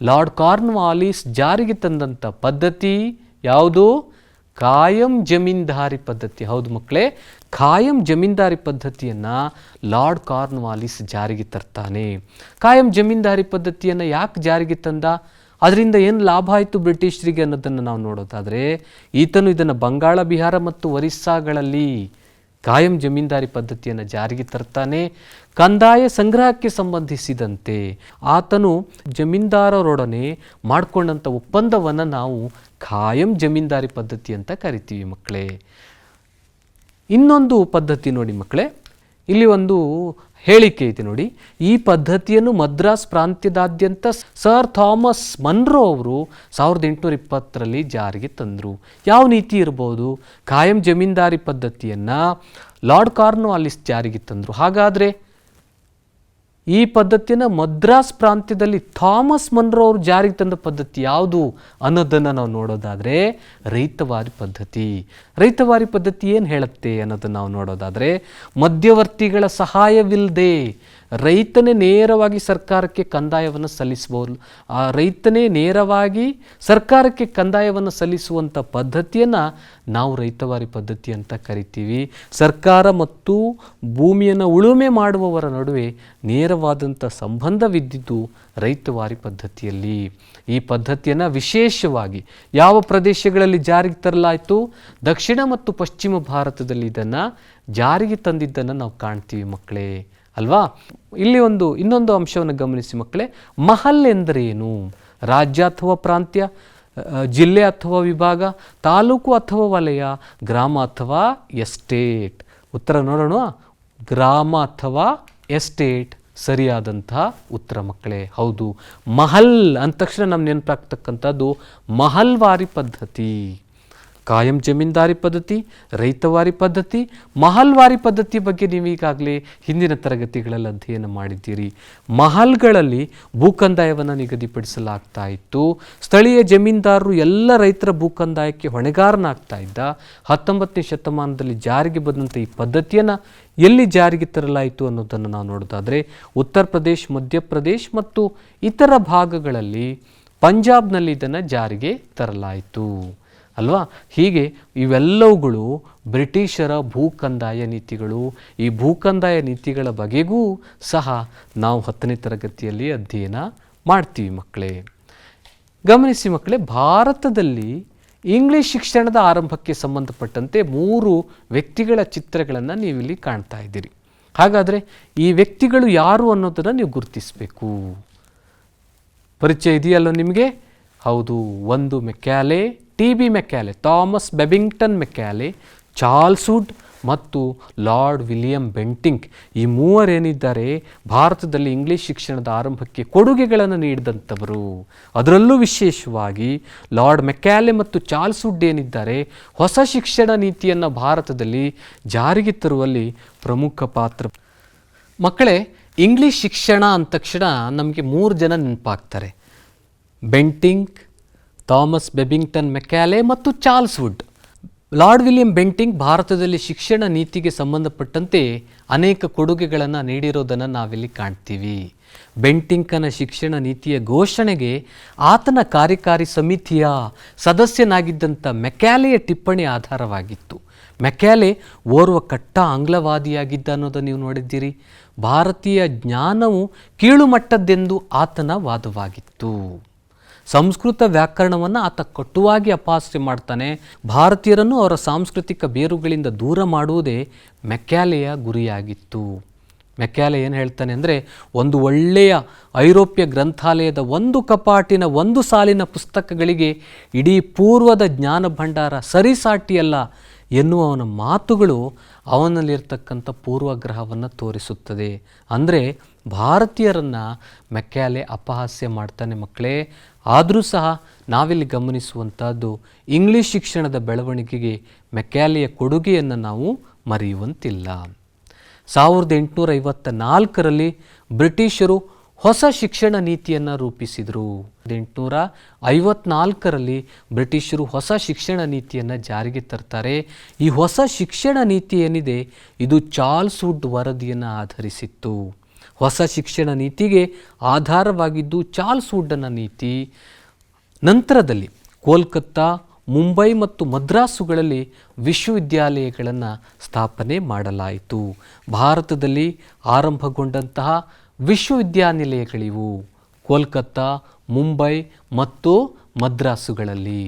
ಲಾರ್ಡ್ ಕಾರ್ನ್ವಾಲಿಸ್ ಜಾರಿಗೆ ತಂದಂಥ ಪದ್ಧತಿ ಯಾವುದು? ಖಾಯಂ ಜಮೀನ್ದಾರಿ ಪದ್ಧತಿ. ಹೌದು ಮಕ್ಕಳೇ, ಖಾಯಂ ಜಮೀನ್ದಾರಿ ಪದ್ಧತಿಯನ್ನು ಲಾರ್ಡ್ ಕಾರ್ನ್ವಾಲಿಸ್ ಜಾರಿಗೆ ತರ್ತಾನೆ. ಖಾಯಂ ಜಮೀನ್ದಾರಿ ಪದ್ಧತಿಯನ್ನು ಯಾಕೆ ಜಾರಿಗೆ ತಂದ? ಅದರಿಂದ ಏನು ಲಾಭ ಆಯಿತು ಬ್ರಿಟಿಷರಿಗೆ ಅನ್ನೋದನ್ನು ನಾವು ನೋಡೋದಾದರೆ, ಈತನು ಇದನ್ನು ಬಂಗಾಳ, ಬಿಹಾರ ಮತ್ತು ಒರಿಸ್ಸಾಗಳಲ್ಲಿ ಖಾಯಂ ಜಮೀನ್ದಾರಿ ಪದ್ಧತಿಯನ್ನು ಜಾರಿಗೆ ತರ್ತಾನೆ. ಕಂದಾಯ ಸಂಗ್ರಹಕ್ಕೆ ಸಂಬಂಧಿಸಿದಂತೆ ಆತನು ಜಮೀನ್ದಾರರೊಡನೆ ಮಾಡಿಕೊಂಡಂಥ ಒಪ್ಪಂದವನ್ನು ನಾವು ಖಾಯಂ ಜಮೀನ್ದಾರಿ ಪದ್ಧತಿ ಅಂತ ಕರಿತೀವಿ ಮಕ್ಕಳೇ. ಇನ್ನೊಂದು ಪದ್ಧತಿ ನೋಡಿ ಮಕ್ಕಳೇ, ಇಲ್ಲಿ ಒಂದು ಹೇಳಿಕೆ ಇದೆ ನೋಡಿ. ಈ ಪದ್ಧತಿಯನ್ನು ಮದ್ರಾಸ್ ಪ್ರಾಂತ್ಯದಾದ್ಯಂತ ಸರ್ ಥಾಮಸ್ ಮನ್ರೋ ಅವರು 1820ರಲ್ಲಿ ಜಾರಿಗೆ ತಂದರು. ಯಾವ ನೀತಿ ಇರ್ಬೋದು? ಖಾಯಂ ಜಮೀನ್ದಾರಿ ಪದ್ಧತಿಯನ್ನು ಲಾರ್ಡ್ ಕಾರ್ನ್ವಾಲಿಸ್ ಜಾರಿಗೆ ತಂದರು. ಹಾಗಾದರೆ ಈ ಪದ್ಧತಿಯನ್ನು ಮದ್ರಾಸ್ ಪ್ರಾಂತ್ಯದಲ್ಲಿ ಥಾಮಸ್ ಮನ್ರೋ ಅವರು ಜಾರಿಗೆ ತಂದ ಪದ್ಧತಿ ಯಾವುದು ಅನ್ನೋದನ್ನು ನಾವು ನೋಡೋದಾದರೆ ರೈತವಾರಿ ಪದ್ಧತಿ. ರೈತವಾರಿ ಪದ್ಧತಿ ಏನು ಹೇಳುತ್ತೆ ಅನ್ನೋದನ್ನು ನಾವು ನೋಡೋದಾದರೆ, ಮಧ್ಯವರ್ತಿಗಳ ಸಹಾಯವಿಲ್ಲದೆ ರೈತನೇ ನೇರವಾಗಿ ಸರ್ಕಾರಕ್ಕೆ ಕಂದಾಯವನ್ನು ಸಲ್ಲಿಸಬಹುದು. ಆ ರೈತನೇ ನೇರವಾಗಿ ಸರ್ಕಾರಕ್ಕೆ ಕಂದಾಯವನ್ನು ಸಲ್ಲಿಸುವಂಥ ಪದ್ಧತಿಯನ್ನು ನಾವು ರೈತವಾರಿ ಪದ್ಧತಿ ಅಂತ ಕರಿತೀವಿ. ಸರ್ಕಾರ ಮತ್ತು ಭೂಮಿಯನ್ನು ಉಳುಮೆ ಮಾಡುವವರ ನಡುವೆ ನೇರವಾದಂಥ ಸಂಬಂಧವಿದ್ದಿದ್ದು ರೈತವಾರಿ ಪದ್ಧತಿಯಲ್ಲಿ. ಈ ಪದ್ಧತಿಯನ್ನು ವಿಶೇಷವಾಗಿ ಯಾವ ಪ್ರದೇಶಗಳಲ್ಲಿ ಜಾರಿಗೆ ತರಲಾಯಿತು? ದಕ್ಷಿಣ ಮತ್ತು ಪಶ್ಚಿಮ ಭಾರತದಲ್ಲಿ ಇದನ್ನು ಜಾರಿಗೆ ತಂದಿದ್ದನ್ನು ನಾವು ಕಾಣ್ತೀವಿ ಮಕ್ಕಳೇ, ಅಲ್ವಾ? ಇಲ್ಲಿ ಇನ್ನೊಂದು ಅಂಶವನ್ನು ಗಮನಿಸಿ ಮಕ್ಕಳೇ. ಮಹಲ್ ಎಂದರೇನು? ರಾಜ್ಯ ಅಥವಾ ಪ್ರಾಂತ್ಯ, ಜಿಲ್ಲೆ ಅಥವಾ ವಿಭಾಗ, ತಾಲೂಕು ಅಥವಾ ವಲಯ, ಗ್ರಾಮ ಅಥವಾ ಎಸ್ಟೇಟ್? ಉತ್ತರ ನೋಡೋಣ. ಗ್ರಾಮ ಅಥವಾ ಎಸ್ಟೇಟ್ ಸರಿಯಾದಂಥ ಉತ್ತರ ಮಕ್ಕಳೇ. ಹೌದು, ಮಹಲ್ ಅಂದ ತಕ್ಷಣ ನಮ್ಮ ನೆನಪಾಗ್ತಕ್ಕಂಥದ್ದು ಮಹಲ್ವಾರಿ ಪದ್ಧತಿ. ಕಾಯಂ ಜಮೀನ್ದಾರಿ ಪದ್ಧತಿ, ರೈತವಾರಿ ಪದ್ಧತಿ, ಮಹಲ್ವಾರಿ ಪದ್ಧತಿ ಬಗ್ಗೆ ನೀವು ಈಗಾಗಲೇ ಹಿಂದಿನ ತರಗತಿಗಳಲ್ಲಿ ಅಧ್ಯಯನ ಮಾಡಿದ್ದೀರಿ. ಮಹಲ್ಗಳಲ್ಲಿ ಭೂಕಂದಾಯವನ್ನು ನಿಗದಿಪಡಿಸಲಾಗ್ತಾ ಇತ್ತು. ಸ್ಥಳೀಯ ಜಮೀನ್ದಾರರು ಎಲ್ಲ ರೈತರ ಭೂಕಂದಾಯಕ್ಕೆ ಹೊಣೆಗಾರನಾಗ್ತಾ ಇದ್ದ. 19ನೇ ಶತಮಾನದಲ್ಲಿ ಜಾರಿಗೆ ಬಂದಂಥ ಈ ಪದ್ಧತಿಯನ್ನು ಎಲ್ಲಿ ಜಾರಿಗೆ ತರಲಾಯಿತು ಅನ್ನೋದನ್ನು ನಾವು ನೋಡೋದಾದರೆ ಉತ್ತರ ಪ್ರದೇಶ್, ಮಧ್ಯಪ್ರದೇಶ್ ಮತ್ತು ಇತರ ಭಾಗಗಳಲ್ಲಿ, ಪಂಜಾಬ್ನಲ್ಲಿ ಇದನ್ನು ಜಾರಿಗೆ ತರಲಾಯಿತು ಅಲ್ವಾ. ಹೀಗೆ ಇವೆಲ್ಲವುಗಳು ಬ್ರಿಟಿಷರ ಭೂಕಂದಾಯ ನೀತಿಗಳು. ಈ ಭೂಕಂದಾಯ ನೀತಿಗಳ ಬಗೆಗೂ ಸಹ ನಾವು 10ನೇ ತರಗತಿಯಲ್ಲಿ ಅಧ್ಯಯನ ಮಾಡ್ತೀವಿ ಮಕ್ಕಳೇ. ಗಮನಿಸಿ ಮಕ್ಕಳೇ, ಭಾರತದಲ್ಲಿ ಇಂಗ್ಲಿಷ್ ಶಿಕ್ಷಣದ ಆರಂಭಕ್ಕೆ ಸಂಬಂಧಪಟ್ಟಂತೆ 3 ವ್ಯಕ್ತಿಗಳ ಚಿತ್ರಗಳನ್ನು ನೀವಿಲ್ಲಿ ಕಾಣ್ತಾ ಇದ್ದೀರಿ. ಹಾಗಾದರೆ ಈ ವ್ಯಕ್ತಿಗಳು ಯಾರು ಅನ್ನೋದನ್ನು ನೀವು ಗುರುತಿಸಬೇಕು. ಪರಿಚಯ ಇದೆಯಲ್ಲ ನಿಮಗೆ? ಹೌದು, ಒಂದು Macaulay, TB. Macaulay, Thomas Babington Macaulay, Charles wood ಮತ್ತು ಲಾರ್ಡ್ ವಿಲಿಯಂ ಬೆಂಟಿಂಕ್. ಈ ಮೂವರೇನಿದ್ದಾರೆ ಭಾರತದಲ್ಲಿ ಇಂಗ್ಲಿಷ್ ಶಿಕ್ಷಣದ ಆರಂಭಕ್ಕೆ ಕೊಡುಗೆಗಳನ್ನು ನೀಡಿದಂಥವರು. ಅದರಲ್ಲೂ ವಿಶೇಷವಾಗಿ ಲಾರ್ಡ್ ಮೆಕ್ಯಾಲೆ ಮತ್ತು ಚಾರ್ಲ್ಸ್ ವುಡ್ ಏನಿದ್ದಾರೆ, ಹೊಸ ಶಿಕ್ಷಣ ನೀತಿಯನ್ನು ಭಾರತದಲ್ಲಿ ಜಾರಿಗೆ ತರುವಲ್ಲಿ ಪ್ರಮುಖ ಪಾತ್ರ. ಮಕ್ಕಳೇ, ಇಂಗ್ಲಿಷ್ ಶಿಕ್ಷಣ ಅಂದ ತಕ್ಷಣ ನಮಗೆ 3 ಜನ ನೆನಪಾಗ್ತಾರೆ: ಬೆಂಟಿಂಕ್, ಥಾಮಸ್ ಬೆಬಿಂಗ್ಟನ್ ಮೆಕ್ಯಾಲೆ ಮತ್ತು Charles Wood. Lord William Bentinck ಭಾರತದಲ್ಲಿ ಶಿಕ್ಷಣ ನೀತಿಗೆ ಸಂಬಂಧಪಟ್ಟಂತೆ ಅನೇಕ ಕೊಡುಗೆಗಳನ್ನು ನೀಡಿರೋದನ್ನು ನಾವಿಲ್ಲಿ ಕಾಣ್ತೀವಿ. ಬೆಂಟಿಂಕನ ಶಿಕ್ಷಣ ನೀತಿಯ ಘೋಷಣೆಗೆ ಆತನ ಕಾರ್ಯಕಾರಿ ಸಮಿತಿಯ ಸದಸ್ಯನಾಗಿದ್ದಂಥ ಮೆಕ್ಯಾಲೆಯ ಟಿಪ್ಪಣಿ ಆಧಾರವಾಗಿತ್ತು. ಮೆಕ್ಯಾಲೆ ಓರ್ವ ಕಟ್ಟ ಆಂಗ್ಲವಾದಿಯಾಗಿದ್ದ ಅನ್ನೋದನ್ನು ನೀವು ನೋಡಿದ್ದೀರಿ. ಭಾರತೀಯ ಜ್ಞಾನವು ಕೀಳುಮಟ್ಟದ್ದೆಂದು ಆತನ ವಾದವಾಗಿತ್ತು. ಸಂಸ್ಕೃತ ವ್ಯಾಕರಣವನ್ನು ಆತ ಕಟುವಾಗಿ ಅಪಹಾಸ್ಯ ಮಾಡ್ತಾನೆ. ಭಾರತೀಯರನ್ನು ಅವರ ಸಾಂಸ್ಕೃತಿಕ ಬೇರುಗಳಿಂದ ದೂರ ಮಾಡುವುದೇ ಮೆಕ್ಯಾಲೆಯ ಗುರಿಯಾಗಿತ್ತು. ಮೆಕ್ಯಾಲೆ ಏನು ಹೇಳ್ತಾನೆ ಅಂದರೆ, ಒಂದು ಒಳ್ಳೆಯ ಐರೋಪ್ಯ ಗ್ರಂಥಾಲಯದ ಒಂದು ಕಪಾಟಿನ ಒಂದು ಸಾಲಿನ ಪುಸ್ತಕಗಳಿಗೆ ಇಡೀ ಪೂರ್ವದ ಜ್ಞಾನ ಭಂಡಾರ ಸರಿಸಾಟಿಯಲ್ಲ ಎನ್ನುವ ಅವನ ಮಾತುಗಳು ಅವನಲ್ಲಿರ್ತಕ್ಕಂಥ ಪೂರ್ವಗ್ರಹವನ್ನು ತೋರಿಸುತ್ತದೆ. ಅಂದರೆ ಭಾರತೀಯರನ್ನು ಮೆಕ್ಯಾಲೆ ಅಪಹಾಸ್ಯ ಮಾಡ್ತಾನೆ ಮಕ್ಕಳೇ. ಆದರೂ ಸಹ ನಾವಿಲ್ಲಿ ಗಮನಿಸುವಂಥದ್ದು ಇಂಗ್ಲಿಷ್ ಶಿಕ್ಷಣದ ಬೆಳವಣಿಗೆಗೆ ಮೆಕ್ಯಾಲೆಯ ಕೊಡುಗೆಯನ್ನು ನಾವು ಮರೆಯುವಂತಿಲ್ಲ. 1854ರಲ್ಲಿ ಬ್ರಿಟಿಷರು ಹೊಸ ಶಿಕ್ಷಣ ನೀತಿಯನ್ನು ರೂಪಿಸಿದರು. 1854ರಲ್ಲಿ ಬ್ರಿಟಿಷರು ಹೊಸ ಶಿಕ್ಷಣ ನೀತಿಯನ್ನು ಜಾರಿಗೆ ತರ್ತಾರೆ. ಈ ಹೊಸ ಶಿಕ್ಷಣ ನೀತಿ ಏನಿದೆ, ಇದು ಚಾರ್ಲ್ಸ್ ವುಡ್ ವರದಿಯನ್ನು ಆಧರಿಸಿತ್ತು. ಹೊಸ ಶಿಕ್ಷಣ ನೀತಿಗೆ ಆಧಾರವಾಗಿದ್ದು ಚಾರ್ಲ್ಸ್ ವುಡ್ಡನ ನೀತಿ. ನಂತರದಲ್ಲಿ ಕೋಲ್ಕತ್ತಾ, ಮುಂಬೈ ಮತ್ತು ಮದ್ರಾಸುಗಳಲ್ಲಿ ವಿಶ್ವವಿದ್ಯಾಲಯಗಳನ್ನು ಸ್ಥಾಪನೆ ಮಾಡಲಾಯಿತು. ಭಾರತದಲ್ಲಿ ಆರಂಭಗೊಂಡಂತಹ ವಿಶ್ವವಿದ್ಯಾನಿಲಯಗಳಿವು ಕೋಲ್ಕತ್ತಾ, ಮುಂಬೈ ಮತ್ತು ಮದ್ರಾಸುಗಳಲ್ಲಿ.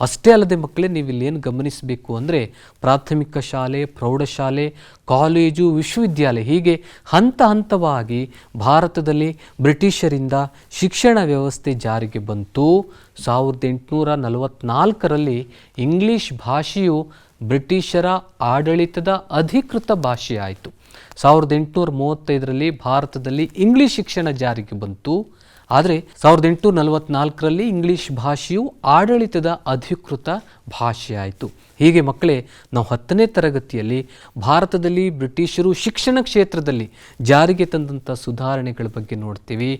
ಅಷ್ಟೇ ಅಲ್ಲದೆ ಮಕ್ಕಳೇ, ನೀವು ಇಲ್ಲೇನು ಗಮನಿಸಬೇಕು ಅಂದರೆ, ಪ್ರಾಥಮಿಕ ಶಾಲೆ, ಪ್ರೌಢಶಾಲೆ, ಕಾಲೇಜು, ವಿಶ್ವವಿದ್ಯಾಲಯ ಹೀಗೆ ಹಂತ ಹಂತವಾಗಿ ಭಾರತದಲ್ಲಿ ಬ್ರಿಟಿಷರಿಂದ ಶಿಕ್ಷಣ ವ್ಯವಸ್ಥೆ ಜಾರಿಗೆ ಬಂತು. 1844ರಲ್ಲಿ ಇಂಗ್ಲಿಷ್ ಭಾಷೆಯು ಬ್ರಿಟಿಷರ ಆಡಳಿತದ ಅಧಿಕೃತ ಭಾಷೆಯಾಯಿತು. 1835ರಲ್ಲಿ ಭಾರತದಲ್ಲಿ ಇಂಗ್ಲಿಷ್ ಶಿಕ್ಷಣ ಜಾರಿಗೆ ಬಂತು. ಆದರೆ 1844ರಲ್ಲಿ ಇಂಗ್ಲಿಷ್ ಭಾಷೆಯು ಆಡಳಿತದ ಅಧಿಕೃತ ಭಾಷೆಯಾಯಿತು. ಹೀಗೆ ಮಕ್ಕಳೇ, ನಾವು 10ನೇ ತರಗತಿಯಲ್ಲಿ ಭಾರತದಲ್ಲಿ ಬ್ರಿಟಿಷರು ಶಿಕ್ಷಣ ಕ್ಷೇತ್ರದಲ್ಲಿ ಜಾರಿಗೆ ತಂದಂಥ ಸುಧಾರಣೆಗಳ ಬಗ್ಗೆ ನೋಡ್ತೀವಿ.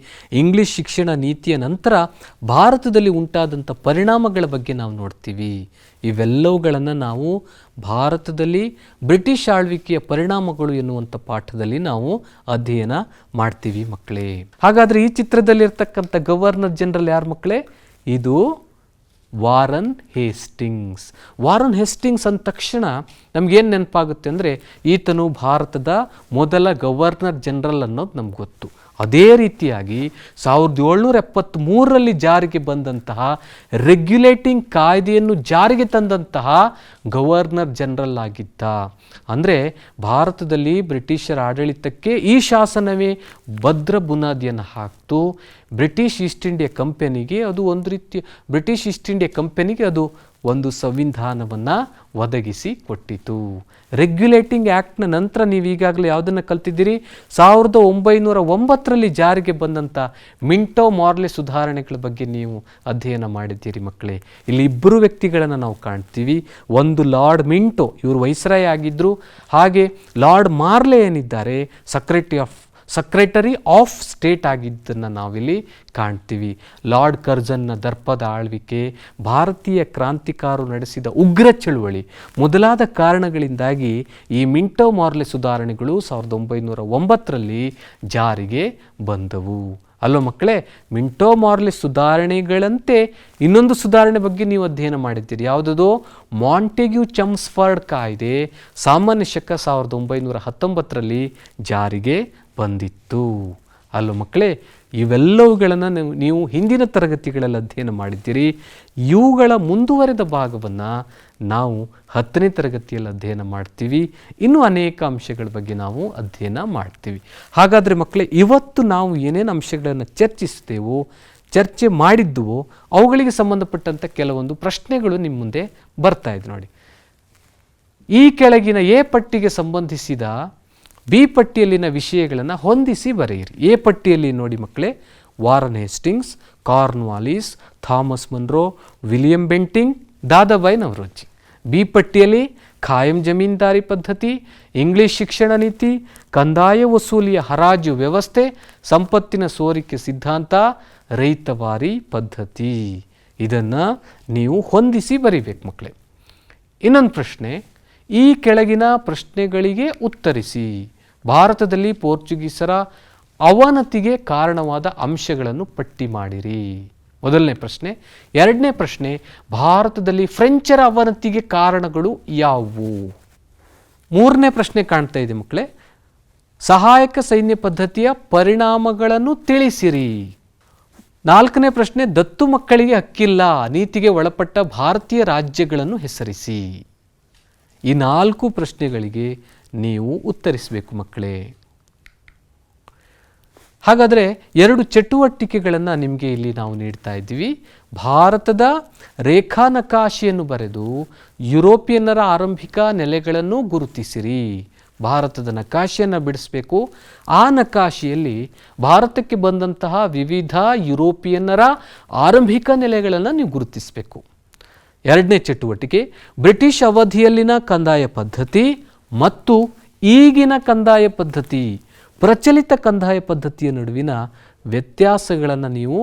ಇಂಗ್ಲಿಷ್ ಶಿಕ್ಷಣ ನೀತಿಯ ನಂತರ ಭಾರತದಲ್ಲಿ ಉಂಟಾದಂಥ ಪರಿಣಾಮಗಳ ಬಗ್ಗೆ ನಾವು ನೋಡ್ತೀವಿ. ಇವೆಲ್ಲವುಗಳನ್ನು ನಾವು ಭಾರತದಲ್ಲಿ ಬ್ರಿಟಿಷ್ ಆಳ್ವಿಕೆಯ ಪರಿಣಾಮಗಳು ಎನ್ನುವಂಥ ಪಾಠದಲ್ಲಿ ನಾವು ಅಧ್ಯಯನ ಮಾಡ್ತೀವಿ ಮಕ್ಕಳೇ. ಹಾಗಾದರೆ ಈ ಚಿತ್ರದಲ್ಲಿರ್ತಕ್ಕಂಥ ಗವರ್ನರ್ ಜನರಲ್ ಯಾರು ಮಕ್ಕಳೇ? ಇದು ವಾರನ್ ಹೇಸ್ಟಿಂಗ್ಸ್. ವಾರನ್ ಹೇಸ್ಟಿಂಗ್ಸ್ ಅಂದ ತಕ್ಷಣ ನಮಗೇನು ನೆನಪಾಗುತ್ತೆ ಅಂದರೆ, ಈತನು ಭಾರತದ ಮೊದಲ ಗವರ್ನರ್ ಜನರಲ್ ಅನ್ನೋದು ನಮ್ಗೆ ಗೊತ್ತು. ಅದೇ ರೀತಿಯಾಗಿ 1773ರಲ್ಲಿ ಜಾರಿಗೆ ಬಂದಂತಹ ರೆಗ್ಯುಲೇಟಿಂಗ್ ಕಾಯ್ದೆಯನ್ನು ಜಾರಿಗೆ ತಂದಂತಹ ಗವರ್ನರ್ ಜನರಲ್ ಆಗಿದ್ದ. ಅಂದರೆ ಭಾರತದಲ್ಲಿ ಬ್ರಿಟಿಷರ ಆಡಳಿತಕ್ಕೆ ಈ ಶಾಸನವೇ ಭದ್ರ ಬುನಾದಿಯನ್ನು ಹಾಕ್ತು. ಬ್ರಿಟಿಷ್ ಈಸ್ಟ್ ಇಂಡಿಯಾ ಕಂಪನಿಗೆ ಅದು ಒಂದು ರೀತಿ ಬ್ರಿಟಿಷ್ ಈಸ್ಟ್ ಇಂಡಿಯಾ ಕಂಪನಿಗೆ ಅದು ಒಂದು ಸಂವಿಧಾನವನ್ನು ಒದಗಿಸಿ ಕೊಟ್ಟಿತು. ರೆಗ್ಯುಲೇಟಿಂಗ್ ಆ್ಯಕ್ಟ್ನ ನಂತರ ನೀವು ಈಗಾಗಲೇ ಯಾವುದನ್ನು ಕಲ್ತಿದ್ದೀರಿ? 1909ರಲ್ಲಿ ಜಾರಿಗೆ ಬಂದಂಥ ಮಿಂಟೋ ಮಾರ್ಲೆ ಸುಧಾರಣೆಗಳ ಬಗ್ಗೆ ನೀವು ಅಧ್ಯಯನ ಮಾಡಿದ್ದೀರಿ ಮಕ್ಕಳೇ. ಇಲ್ಲಿ ಇಬ್ಬರು ವ್ಯಕ್ತಿಗಳನ್ನು ನಾವು ಕಾಣ್ತೀವಿ. ಒಂದು ಲಾರ್ಡ್ ಮಿಂಟೋ, ಇವರು ವೈಸ್ರಾಯ್ ಆಗಿದ್ದರು. ಹಾಗೆ ಲಾರ್ಡ್ ಮಾರ್ಲೆ ಏನಿದ್ದಾರೆ ಸೆಕ್ರೆಟರಿ ಆಫ್ ಸ್ಟೇಟ್ ಆಗಿದ್ದನ್ನು ನಾವಿಲ್ಲಿ ಕಾಣ್ತೀವಿ. ಲಾರ್ಡ್ ಕರ್ಜನ್ನ ದರ್ಪದ ಆಳ್ವಿಕೆ, ಭಾರತೀಯ ಕ್ರಾಂತಿಕಾರರು ನಡೆಸಿದ ಉಗ್ರ ಚಳುವಳಿ ಮೊದಲಾದ ಕಾರಣಗಳಿಂದಾಗಿ ಈ ಮಿಂಟೋ ಮಾರ್ಲೆ ಸುಧಾರಣೆಗಳು 1909ರಲ್ಲಿ ಜಾರಿಗೆ ಬಂದವು. ಅಲ್ಲೋ ಮಕ್ಕಳೇ, ಮಿಂಟೋ ಮಾರ್ಲೆ ಸುಧಾರಣೆಗಳಂತೆ ಇನ್ನೊಂದು ಸುಧಾರಣೆ ಬಗ್ಗೆ ನೀವು ಅಧ್ಯಯನ ಮಾಡಿದ್ದೀರಿ. ಯಾವುದದು? ಮಾಂಟೆಗ್ಯೂ ಚಮ್ಸ್ಫರ್ಡ್ ಕಾಯ್ದೆ ಸಾಮಾನ್ಯ ಶಕ 1919ರಲ್ಲಿ ಜಾರಿಗೆ ಬಂದಿತ್ತು. ಅಲ್ಲೋ ಮಕ್ಕಳೇ, ಇವೆಲ್ಲವುಗಳನ್ನು ನೀವು ಹಿಂದಿನ ತರಗತಿಗಳಲ್ಲಿ ಅಧ್ಯಯನ ಮಾಡಿದ್ದೀರಿ. ಇವುಗಳ ಮುಂದುವರೆದ ಭಾಗವನ್ನು ನಾವು 10ನೇ ತರಗತಿಯಲ್ಲಿ ಅಧ್ಯಯನ ಮಾಡ್ತೀವಿ. ಇನ್ನೂ ಅನೇಕ ಅಂಶಗಳ ಬಗ್ಗೆ ನಾವು ಅಧ್ಯಯನ ಮಾಡ್ತೀವಿ. ಹಾಗಾದರೆ ಮಕ್ಕಳೇ, ಇವತ್ತು ನಾವು ಏನೇನು ಅಂಶಗಳನ್ನು ಚರ್ಚೆ ಮಾಡಿದ್ದುವೋ ಅವುಗಳಿಗೆ ಸಂಬಂಧಪಟ್ಟಂಥ ಕೆಲವೊಂದು ಪ್ರಶ್ನೆಗಳು ನಿಮ್ಮ ಮುಂದೆ ಬರ್ತಾ ಇದೆ ನೋಡಿ. ಈ ಕೆಳಗಿನ ಎ ಪಟ್ಟಿಗೆ ಸಂಬಂಧಿಸಿದ ಬಿ ಪಟ್ಟಿಯಲ್ಲಿನ ವಿಷಯಗಳನ್ನು ಹೊಂದಿಸಿ ಬರೆಯಿರಿ. ಎ ಪಟ್ಟಿಯಲ್ಲಿ ನೋಡಿ ಮಕ್ಕಳೇ, Warren Hastings, Cornwallis, Thomas Munro, William Bentinck, Dadabhai Naoroji. B ಪಟ್ಟಿಯಲ್ಲಿ ಖಾಯಂ ಜಮೀನ್ದಾರಿ ಪದ್ಧತಿ, ಇಂಗ್ಲಿಷ್ ಶಿಕ್ಷಣ ನೀತಿ, ಕಂದಾಯ ವಸೂಲಿಯ ಹರಾಜು ವ್ಯವಸ್ಥೆ, ಸಂಪತ್ತಿನ ಸೋರಿಕೆ ಸಿದ್ಧಾಂತ, ರೈತವಾರಿ ಪದ್ಧತಿ. ಇದನ್ನು ನೀವು ಹೊಂದಿಸಿ ಬರೀಬೇಕು ಮಕ್ಕಳೇ. ಇನ್ನೊಂದು ಪ್ರಶ್ನೆ, ಈ ಕೆಳಗಿನ ಪ್ರಶ್ನೆಗಳಿಗೆ ಉತ್ತರಿಸಿ. ಭಾರತದಲ್ಲಿ ಪೋರ್ಚುಗೀಸರ ಅವನತಿಗೆ ಕಾರಣವಾದ ಅಂಶಗಳನ್ನು ಪಟ್ಟಿ ಮಾಡಿರಿ. ಮೊದಲನೇ ಪ್ರಶ್ನೆ. ಎರಡನೇ ಪ್ರಶ್ನೆ, ಭಾರತದಲ್ಲಿ ಫ್ರೆಂಚರ ಅವನತಿಗೆ ಕಾರಣಗಳು ಯಾವುವು? ಮೂರನೇ ಪ್ರಶ್ನೆ ಕಾಣ್ತಾ ಇದೆ ಮಕ್ಕಳೇ, ಸಹಾಯಕ ಸೈನ್ಯ ಪದ್ಧತಿಯ ಪರಿಣಾಮಗಳನ್ನು ತಿಳಿಸಿರಿ. ನಾಲ್ಕನೇ ಪ್ರಶ್ನೆ, ದತ್ತು ಮಕ್ಕಳಿಗೆ ಹಕ್ಕಿಲ್ಲ ನೀತಿಗೆ ಒಳಪಟ್ಟ ಭಾರತೀಯ ರಾಜ್ಯಗಳನ್ನು ಹೆಸರಿಸಿ. ಈ 4 ಪ್ರಶ್ನೆಗಳಿಗೆ ನೀವು ಉತ್ತರಿಸಬೇಕು ಮಕ್ಕಳೇ. ಹಾಗಾದರೆ 2 ಚಟುವಟಿಕೆಗಳನ್ನು ನಿಮಗೆ ಇಲ್ಲಿ ನಾವು ನೀಡ್ತಾ ಇದ್ದೀವಿ. ಭಾರತದ ರೇಖಾ ನಕಾಶೆಯನ್ನು ಬರೆದು ಯುರೋಪಿಯನ್ನರ ಆರಂಭಿಕ ನೆಲೆಗಳನ್ನು ಗುರುತಿಸಿರಿ. ಭಾರತದ ನಕಾಶೆಯನ್ನು ಬಿಡಿಸಬೇಕು. ಆ ನಕಾಶೆಯಲ್ಲಿ ಭಾರತಕ್ಕೆ ಬಂದಂತಹ ವಿವಿಧ ಯುರೋಪಿಯನ್ನರ ಆರಂಭಿಕ ನೆಲೆಗಳನ್ನು ನೀವು ಗುರುತಿಸಬೇಕು. ಎರಡನೇ ಚಟುವಟಿಕೆ, ಬ್ರಿಟಿಷ್ ಅವಧಿಯಲ್ಲಿನ ಕಂದಾಯ ಪದ್ಧತಿ ಮತ್ತು ಈಗಿನ ಕಂದಾಯ ಪದ್ಧತಿ, ಪ್ರಚಲಿತ ಕಂದಾಯ ಪದ್ಧತಿಯ ನಡುವಿನ ವ್ಯತ್ಯಾಸಗಳನ್ನು ನೀವು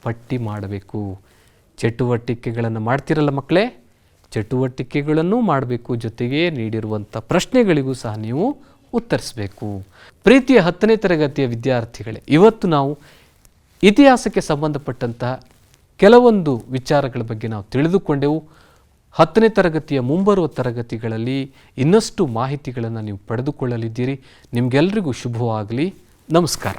ಪಟ್ಟಿ ಮಾಡಬೇಕು. ಚಟುವಟಿಕೆಗಳನ್ನು ಮಾಡ್ತಿರಲ್ಲ ಮಕ್ಕಳೇ, ಚಟುವಟಿಕೆಗಳನ್ನು ಮಾಡಬೇಕು, ಜೊತೆಗೆ ನೀಡಿರುವಂಥ ಪ್ರಶ್ನೆಗಳಿಗೂ ಸಹ ನೀವು ಉತ್ತರಿಸಬೇಕು. ಪ್ರೀತಿಯ 10ನೇ ತರಗತಿಯ ವಿದ್ಯಾರ್ಥಿಗಳೇ, ಇವತ್ತು ನಾವು ಇತಿಹಾಸಕ್ಕೆ ಸಂಬಂಧಪಟ್ಟಂತಹ ಕೆಲವೊಂದು ವಿಚಾರಗಳ ಬಗ್ಗೆ ನಾವು ತಿಳಿದುಕೊಂಡೆವು. 10ನೇ ತರಗತಿಯ ಮುಂಬರುವ ತರಗತಿಗಳಲ್ಲಿ ಇನ್ನಷ್ಟು ಮಾಹಿತಿಗಳನ್ನು ನೀವು ಪಡೆದುಕೊಳ್ಳಲಿದ್ದೀರಿ. ನಿಮಗೆಲ್ಲರಿಗೂ ಶುಭವಾಗಲಿ. ನಮಸ್ಕಾರ.